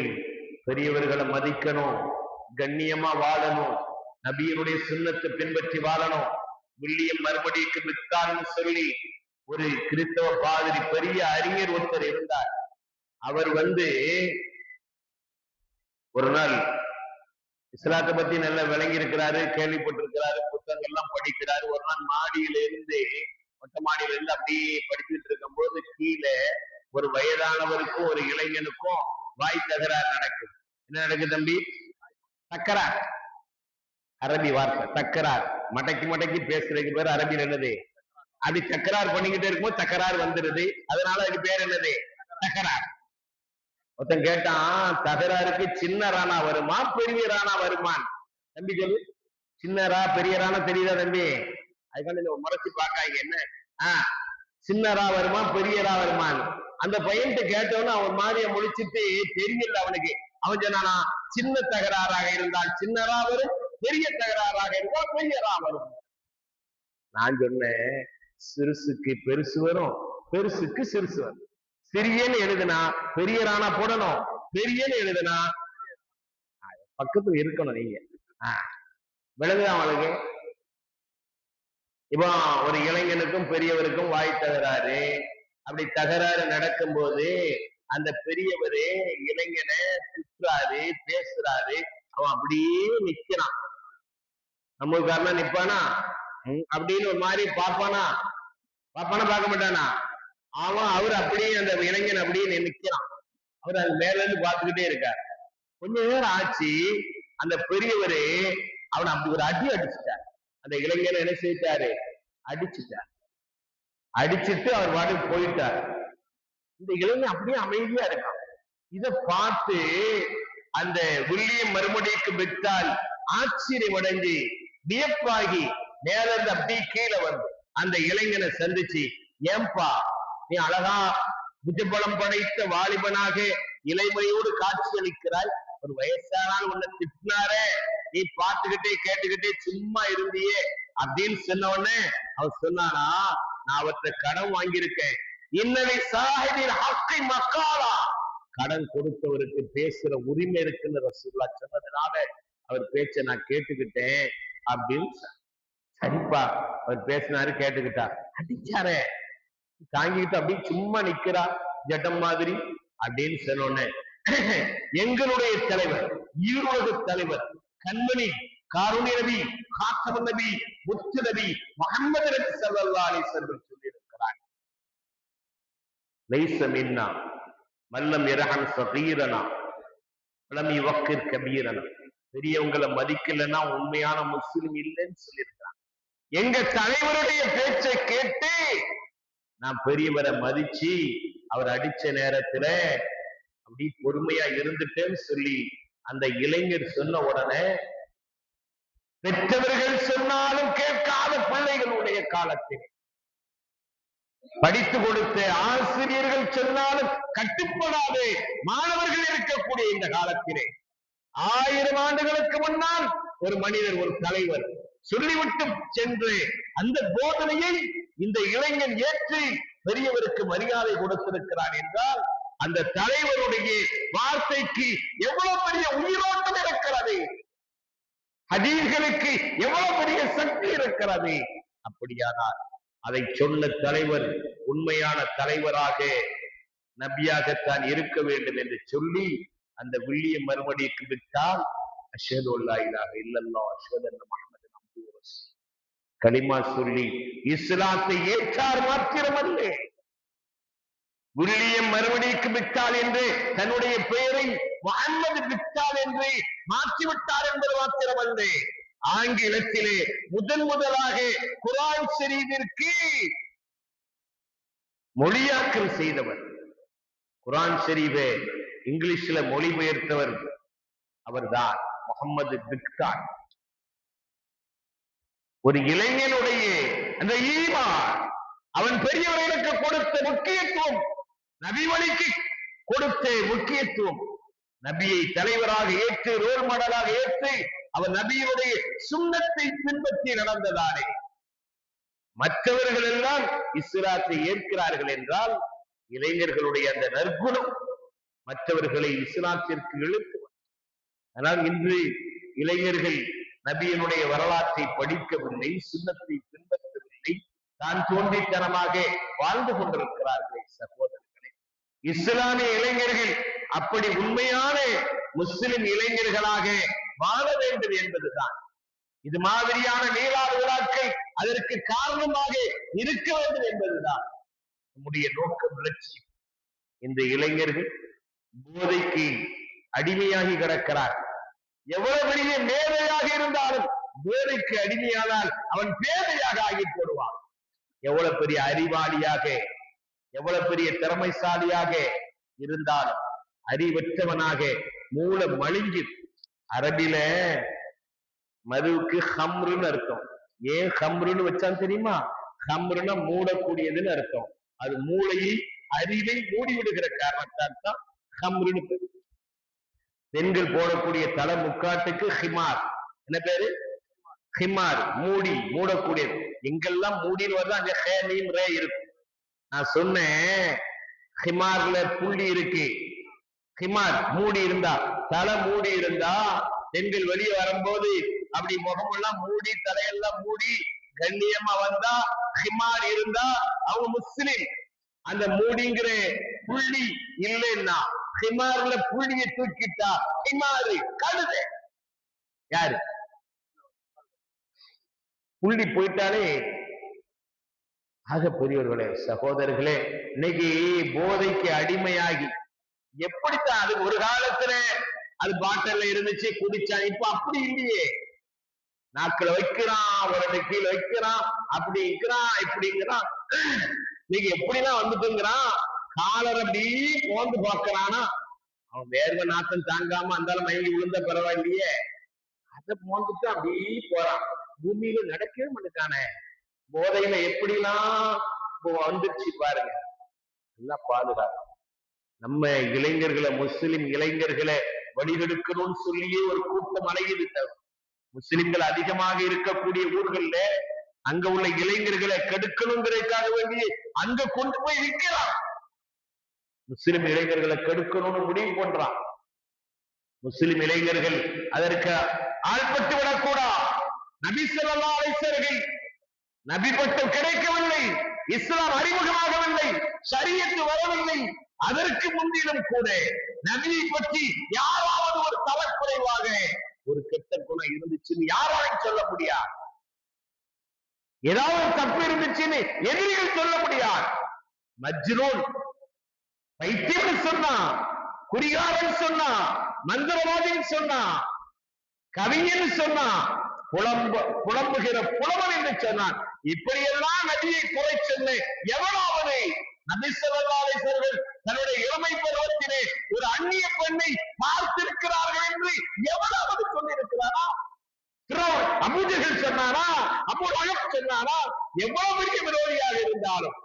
பெரியவர்களை மதிக்கணும், கண்ணியமா வாழணும், நபியினுடைய சுன்னத்தை பின்பற்றி வாழணும். வில்லியம் மறுபடிக்கு வித்தான்னு சொல்லி ஒரு கிறிஸ்தவ பாதிரி பெரிய அறிஞர் ஒருத்தர் இருந்தார். அவர் ஒரு நாள் இஸ்லாத்தை பத்தி நல்லா விளங்கி இருக்கிறாரு, கேள்விப்பட்டிருக்கிறாரு, புத்தகங்கள் எல்லாம் படிக்கிறாரு. ஒரு நாள் மாடியில இருந்து மொட்டை மாடியில இருந்து அப்படியே படிச்சுட்டு இருக்கும் போது கீழே ஒரு வயதானவருக்கும் ஒரு இளைஞனுக்கும் வாய் தகராறு நடக்குது. என்ன நடக்குது தம்பி? தக்கரார். அரபி வார்த்தை தக்கரார். மடக்கி மடக்கி பேசுறதுக்கு பேர் அரபியில் என்னது? அது தக்கரார் பண்ணிக்கிட்டே இருக்கும்போது தக்கரார் வந்துருது, அதனால அதுக்கு பேர் என்னது? தக்கரார். ஒருத்தன் கேட்டான், தகராறுக்கு சின்ன ராணா வருமா பெரிய ராணா வருமான்? தம்பி சொல்லு, சின்னரா பெரிய ராணா தெரியுதா தம்பி? அதுக்காண்டி முறைச்சு பாக்காங்க. என்ன சின்னரா வருமா பெரியரா வருமான்? அந்த பையன்ட்டு கேட்டவனு அவன் மாதிரிய முடிச்சுட்டு தெரியல அவனுக்கு. அவன் சொன்னானா, சின்ன தகராறாக இருந்தால் சின்னரா வரும், பெரிய தகராறாக இருந்தால் பெரியரா வரும். நான் சொன்னேன், சிறுசுக்கு பெருசு வரும், பெருசுக்கு சிறுசு வரும். சிறியன்னு எழுதுனா பெரிய ராணா போடணும், பெரியன்னு எழுதுனா பக்கத்துல இருக்கணும். நீங்க விளங்குதான் அவளுக்கு. இப்போ ஒரு இளைஞனுக்கும் பெரியவருக்கும் வாய் தகராறு. அப்படி தகராறு நடக்கும் போது அந்த பெரியவரு இளைஞனை திட்டுறாரு, பேசுறாரு. அவன் அப்படியே நிக்கிறான். நம்மளுக்காரனா நிப்பானா அப்படின்னு ஒரு மாதிரி பார்ப்பானா பார்க்க மாட்டானா? அவர் அப்படியே அந்த இளைஞன் அப்படியே நிக்கிறான். அவர் அது மேல இருந்து பார்த்துக்கிட்டே இருக்கார். கொஞ்ச நேரம் ஆச்சு, அந்த பெரியவரு அவனை அப்படி ஒரு அடி அடிச்சுட்டார். அந்த இளைஞனை என்ன செய்தாரு? அடிச்சுட்டார். அடிச்சுட்டு அவர் வாட்டுக்கு போயிட்டார். இந்த இளைஞன் அப்படியே அமைதியா இருக்கான். இதை பார்த்து அந்த வில்லியம் மறுபடிக்கு விட்டால் ஆச்சரியம் அடைஞ்சு வியப்பாகி மேல இருந்து அப்படியே கீழே வந்து அந்த இளைஞனை சந்திச்சு, ஏன்பா நீ அழகா புஜபலம் படைத்த வாலிபனாக இளைமையோடு காட்சி அளிக்கிறாய், ஒரு வயசானால் உன்னை திட்டினாரே, நீ பார்த்துக்கிட்டே கேட்டுக்கிட்டே சும்மா இருந்தியே அப்படின்னு சொன்ன உடனே அவன் சொன்னானா, நான் அவற்றை கடன் வாங்கியிருக்கேன். இன்னலை சாஹிபின் ஹக்கை மக்காலா, கடன் கொடுத்தவருக்கு பேசுற உரிமை இருக்குன்னு ரசூலுல்லாஹ் சொன்னதுனால அவர் பேச்ச நான் கேட்டுக்கிட்டேன் அப்படின்னு. சரிப்பா, அவர் பேசினாரு, கேட்டுக்கிட்டா. அடிச்சாரே தாங்கிட்டு அப்படி சும்மா நிக்கிறா ஜட்டம் மாதிரி அப்படின்னு சொன்னோன்னே, எங்களுடைய தலைவர், ஈரோடு தலைவர், கண்மணி காருண்ய நபி, காத்தமன் நபி, முத்து நபி முஹம்மது நபி ஸல்லல்லாஹு அலைஹி வஸல்லம் சொல்லி இருக்கிறார், லைஸ மின்னா மல்லம் யர்ஹம் ஸகீரனா வலம் யுவக்கிர் கபீரனா. பெரியவங்களை மதிக்கலன்னா உண்மையான முஸ்லிம் இல்லைன்னு சொல்லியிருக்கிறான். எங்க தலைவருடைய பேச்சை கேட்டு நான் பெரியவரை மதிச்சு அவர் அடிச்ச நேரத்துல அப்படி பொறுமையா இருந்துட்டேன்னு சொல்லி அந்த இளைஞர் சொன்ன உடனே, பெற்றவர்கள் சொன்னாலும் கேட்காத பிள்ளைகளுடைய காலத்தில், படித்து கொடுத்த ஆசிரியர்கள் சொன்னாலும் கட்டுப்படாத மாணவர்கள் இருக்கக்கூடிய இந்த காலத்திலே, 1000 ஆண்டுகளுக்கு முன்னால் ஒரு மனிதர், ஒரு தலைவர் சொல்லிவிட்டு சென்று அந்த போதனையை இந்த இளைஞன் ஏற்றி பெரியவருக்கு மரியாதை கொடுத்திருக்கிறான் என்றால் அந்த தலைவருடைய வார்த்தைக்கு எவ்வளவு பெரிய உயிரோட்டம் இருக்கிறது, ஹதீஸ்களுக்கு எவ்வளவு பெரிய சக்தி இருக்கிறது. அப்படியானால் அதை சொன்ன தலைவர் உண்மையான தலைவராக நபியாகத்தான் இருக்க வேண்டும் என்று சொல்லி அந்த வில்லியம் மறுபடிக்கு விட்டால் அஷ்ஹது அல்லா இலாஹ இல்லல்லாஹ் அஷ்ஹது அன்ன முஹம்மதன் அப்துஹு வ ரசூலுஹ் கலிமா சொல்லி இஸ்லாத்தை ஏற்றார் மாத்திரமல்ல, வில்லியம் மறுபடிக்கு விட்டால் என்று தன்னுடைய பெயரை முஹம்மது விட்டால் என்று மாற்றிவிட்டார் என்பது மாத்திரமல்ல, ஆங்கிலத்திலே முதலாக குர்ஆன் ஷரீஃபிற்கு மொழியாக்கம் செய்தவர். குர்ஆன் ஷரீஃபை இங்கிலீஷ்ல மொழிபெயர்த்தவர் அவர்தான் முகமது பிக்தான். ஒரு இளைஞனுடைய அந்த ஈமான், அவன் பெரியவர்களுக்கு கொடுத்த முக்கியத்துவம், நபி வழிக்கு கொடுத்த முக்கியத்துவம், நபியை தலைவராக ஏற்று ரோல் மாடலாக ஏற்று அவர் நபியுடைய சுன்னத்தை பின்பற்றி நடந்ததாலே மற்றவர்கள் எல்லாம் இஸ்லாத்தை ஏற்கிறார்கள் என்றால் இளைஞர்களுடைய அந்த நற்குணம் மற்றவர்களை இஸ்லாத்திற்கு இழுத்து. ஆனால் இன்று இளைஞர்கள் நபியினுடைய வரலாற்றை படிக்கவில்லை, சுன்னத்தை பின்பற்றவில்லை, தான் தோன்றித்தனமாக வாழ்ந்து கொண்டிருக்கிறார்களே சகோதரர்களே. இஸ்லாமிய இளைஞர்கள் அப்படி உண்மையான முஸ்லிம் இளைஞர்களாக வாழ வேண்டும் என்பதுதான். இது மாதிரியான மீளாது விழாக்கள் அதற்கு காரணமாக இருக்க வேண்டும் என்பதுதான் நம்முடைய நோக்கம், லட்சியம். இந்த இளைஞர்கள் போதைக்கு அடிமையாகி கிடக்கிறார். எவ்வளவு பெரிய மேதையாக இருந்தாலும் போதைக்கு அடிமையானால் அவன் பேதையாக ஆகி போடுவான். எவ்வளவு பெரிய அறிவாளியாக, எவ்வளவு பெரிய திறமைசாலியாக இருந்தாலும் அறிவற்றவனாக மூல மழுங்கி. அரபில மதுவுக்கு ஹம்ருன்னு அர்த்தம். ஏன் ஹம்ருன்னு வச்சான்னு தெரியுமா? ஹம்ருன்னா மூடக்கூடியதுன்னு அர்த்தம். அது மூளையை, அறிவை மூடி விடுகிற காரணத்தால் தான் ஹம்ருன்னு பேரு. பெண்கள் போடக்கூடிய தலை முக்காட்டுக்கு ஹிமார். என்ன பேரு? ஹிமார். மூடி, மூடக்கூடியது. எங்கெல்லாம் மூடின்னு வருது அங்க ஹேமீம் ரே இருக்கு. நான் சொன்னேன் ஹிமார்ல புள்ளி இருக்கு. ஹிமார் மூடி இருந்தா, தலை மூடி இருந்தா பெண்கள் வெளியே வரும்போது அப்படி முகமெல்லாம் மூடி தலையெல்லாம் மூடி கண்ணியமா வந்தா, ஹிமார் இருந்தா அவங்க முஸ்லிம். அந்த மூடிங்கிற புள்ளி இல்லைன்னா, ஹிமார்ல புள்ளியை தூக்கிட்டா ஹிமாரு கழுதை. யாரு புள்ளி போயிட்டாலே ஆக பெரியவர்களே, சகோதரர்களே, இன்னைக்கு போதைக்கு அடிமையாகி எப்படித்தான் அது ஒரு காலத்துல அது பாட்டில்ல இருந்துச்சு, குடிச்சா. இப்ப அப்படி இல்லையே. நாக்குல வைக்கிறான், ஒரு கீழே வைக்கிறான், அப்படி இருக்கிறான், இப்படிங்கிறான். நீங்க எப்படிதான் வந்துட்டுங்கிறான். காலர் அப்படி போந்து பாக்குறானா, அவன் வேர்வை நாத்தம் தாங்காம அந்தாலும் மயங்கி விழுந்த பரவாயில்லையே, அதை போந்துட்டு அப்படியே போறான். பூமியில நடக்கவே மாட்டானே. போதையில எப்படிலாம் வந்துருச்சு பாருங்க. எல்லாம் பாதுகாப்பு. நம்ம இளைஞர்களை, முஸ்லிம் இளைஞர்களை வழிகெடுக்கணும்னு சொல்லியே ஒரு கூட்டம் அலையுது. முஸ்லிம்கள் அதிகமாக இருக்கக்கூடிய ஊர்கள்ல அங்க உள்ள இளைஞர்களை கெடுக்கணுங்கிறதுக்காக வேண்டி அங்க கொண்டு போய் விற்கிறான். முஸ்லிம் இளைஞர்களை கெடுக்கணும்னு முடிவு பண்றான். முஸ்லிம் இளைஞர்கள் அதற்கு ஆள்பட்டு விடக்கூடாது. நபி ஸல்லல்லாஹு அலைஹி வஸல்லம் நபி பட்டம் கிடைக்கவில்லை, இஸ்லாம் அறிமுகமாகவில்லை, ஷரியத்து வரவில்லை. அதற்கு முன்னிலும் கூட நபியை பற்றி யாராவது ஒரு தவக்குறைவாக ஒரு கெட்ட குணம் இருந்துச்சுன்னு யாராலும் சொல்ல முடியாது. ஏதாவது தப்பு இருந்துச்சுன்னு எதிரிகள் சொல்ல முடியாது. மஜ்னூன் பைத்தியம் சொன்னா, குறிகாரன் சொன்னா, மந்திரவாதின்னு சொன்னா, கவிஞன் சொன்னா, புலம்புகிற புலவன் என்று சொன்னான். இப்படியெல்லாம் நபியை குறை சொன்ன எவனாவது நபி ஸல்லல்லாஹு அலைஹி வஸல்லம் தன்னுடைய இளமை பருவத்திலே ஒரு அந்நிய பெண்ணை பார்த்திருக்கிறார்கள் என்று எவனாவது சொல்லியிருக்கிறாரா? அபூ ஜஹல் சொன்னாரா? அபூ லஹப் சொன்னாரா? எவ்வளவு பெரிய விரோதியாக இருந்தாலும்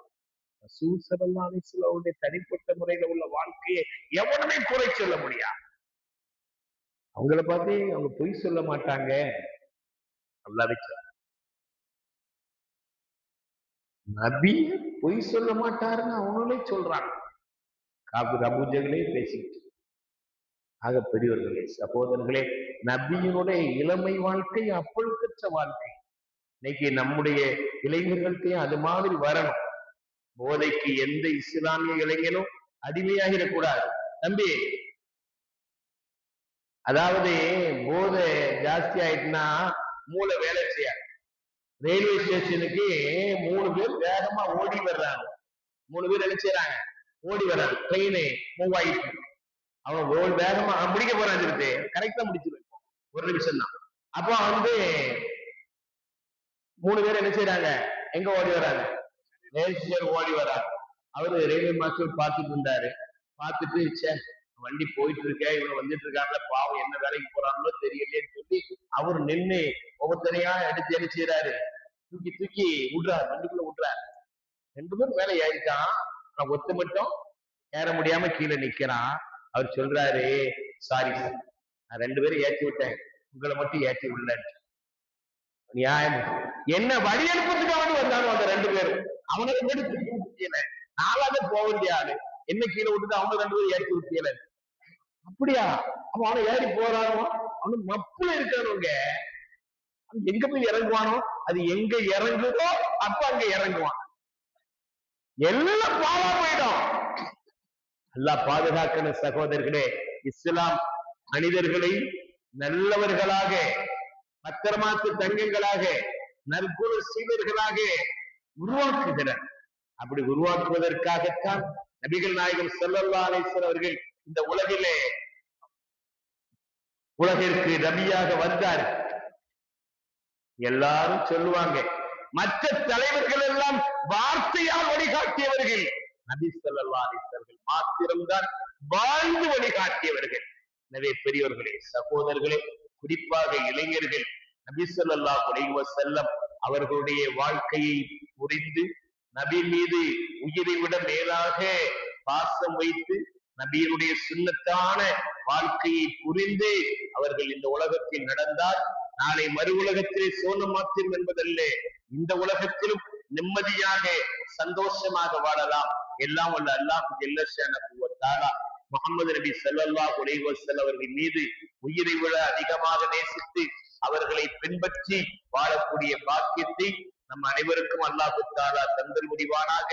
ரசூல் ஸல்லல்லாஹு அலைஹி வஸல்லம் தனிப்பட்ட முறையில உள்ள வாழ்க்கையை எவனுமே குறை சொல்ல முடியாது. அவங்கள பார்த்து அவங்க பொய் சொல்ல மாட்டாங்க. அல்லாஹ் நபி பொய் சொல்ல மாட்டாருன்னு அவங்களே சொல்றாங்க. காபிர் அபூ ஜஹலே பேசிட்டு. ஆக பெரியவர்களே, சகோதரர்களே, நபியினுடைய இளமை வாழ்க்கை அப்பழுக்கற்ற வாழ்க்கை. இன்னைக்கு நம்முடைய இளைஞர்கள்ட்டையும் அது மாதிரி வரணும். போதைக்கு எந்த இஸ்லாமிய இளைஞனும் அடிமையாகிடக்கூடாது. தம்பி, அதாவது போதை ஜாஸ்தி ஆயிட்டுனா மூளை வேலை செய்யாது. ரயில்வே ஸ்டேஷனுக்கு 3 பேர் வேகமா ஓடி வர்றாங்க. 3 பேர் என்ன செய்யறாங்க? ஓடி வர்றாங்க. ட்ரெயின் மூவ் ஆயிட்டு அவன் வேகமா முடிக்க போறான்னு சொல்லிட்டு கரெக்டா முடிச்சிருவேன். 1 நிமிஷம் தான். அப்போ 3 பேர் என்ன செய்யறாங்க? எங்க ஓடி வர்றாங்க? ரயில் ஸ்டேஷன் ஓடி வர்றாங்க. அவரு ரயில்வே மாஸ்டர் பார்த்துட்டு இருந்தாரு. பார்த்துட்டு சே வண்டி போயிட்டு இருக்கேன், இவங்க வந்துட்டு இருக்காங்க, பாவம் என்ன வேலைக்கு போறாங்களோ தெரியலையேன்னு சொல்லி அவர் நின்று ஒவ்வொருத்தனையா எடுத்து என்ன செய்யறாரு, தூக்கி தூக்கி விடுறாரு, வண்டிக்குள்ள விடுறாரு. 2 பேரும் மேல ஏறிட்டான், நான் ஒத்து மட்டும் ஏற முடியாம கீழே நிக்கிறான். அவர் சொல்றாரு, சாரி சார், நான் 2 பேரும் ஏற்றி விட்டேன், உங்களை மட்டும் ஏற்றி விடல. நியாயம் என்ன வழி அனுப்பத்துக்காக வந்தாங்க அந்த 2 பேரும். அவனுக்கு மட்டும் தூக்கி விட்டியல, நாலாவது போக வேண்டிய ஆளு என்ன கீழே விட்டுட்டு அவங்க 2 பேரும் ஏற்றி விட்டியல. அப்படியா? அவன் அவனை ஏறி போறானோ, அவனு மப்புல இருக்கானுங்க. எங்க போய் இறங்குவானோ, அது எங்க இறங்குதோ அப்ப அங்க இறங்குவான். எல்லாம் பாவா போயிடும். அல்லாஹ் பாதுகாக்கணும் சகோதரர்களே. இஸ்லாம் மனிதர்களை நல்லவர்களாக, பத்திரமாத்து தங்கங்களாக, நற்குண சீவர்களாக உருவாக்குகிறார். அப்படி உருவாக்குவதற்காகத்தான் நபிகள் நாயகம் ஸல்லல்லாஹு அலைஹி வஸல்லம் அவர்கள் இந்த உலகிற்கு நபியாக வந்தார். எல்லாரும் சொல்லுவாங்க, மற்ற தலைவர்கள் எல்லாம் வார்த்தையால் வழிகாட்டியவர்கள், நபி ஸல்லல்லாஹு அலைஹி வஸல்லம் மாத்திரம்தான் வாழ்ந்து வழிகாட்டியவர்கள். எனவே பெரியவர்களே, சகோதரர்களே, குறிப்பாக இளைஞர்கள் நபி ஸல்லல்லாஹு அலைஹி வஸல்லம் அவர்களுடைய வாழ்க்கையை புரிந்து, நபி மீது உயிரை விட மேலாக பாசம் வைத்து, நபியினுடைய சுன்னத்தான வாழ்க்கையை புரிந்து அவர்கள் இந்த உலகத்தில் நடந்தால் நாளை மறு உலகத்திலே சோனம் மாத்திரம் என்பதல்ல, இந்த உலகத்திலும் நிம்மதியாக சந்தோஷமாக வாழலாம். எல்லாம் வல்ல அல்லாஹ் ஜல்ல ஷஅனஹு வ தஆலா முஹம்மது நபி ஸல்லல்லாஹு அலைஹி வஸல்லம் அவர்கள் மீது உயிரை விட அதிகமாக நேசித்து அவர்களை பின்பற்றி வாழக்கூடிய பாக்கியத்தை நம் அனைவருக்கும் அல்லாஹ் தஆலா தந்தல் முடிவானாக.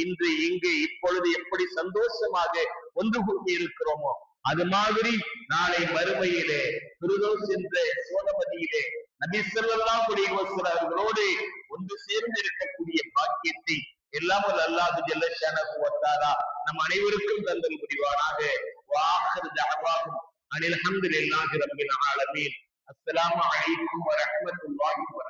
இன்று இங்கு இப்பொழுது எப்படி சந்தோஷமாக ஒன்று கூடி இருக்கிறோமோ, அது மாதிரி நாளை மறுமையிலே ஃபிர்தௌஸ் என்ற சோனமதியிலே நபி ஸல்லல்லாஹு அலைஹி வஸல்லம் அவர்களோடு ஒன்று சேர்ந்து இருக்கக்கூடிய பாக்கியத்தை எல்லாம் அல்லாஹ் ஜல்ல ஷஅனஹு வ தஆலா நம் அனைவருக்கும் தந்தல் முடிவானாக. வாஹிர் தஅவாஹும் அனில் ஹம்துலில்லாஹி ரப்பில் ஆலமீன். அஸ்ஸலாமு அலைக்கும் வ ரஹ்மத்துல்லாஹி வ பரகாத்துஹு.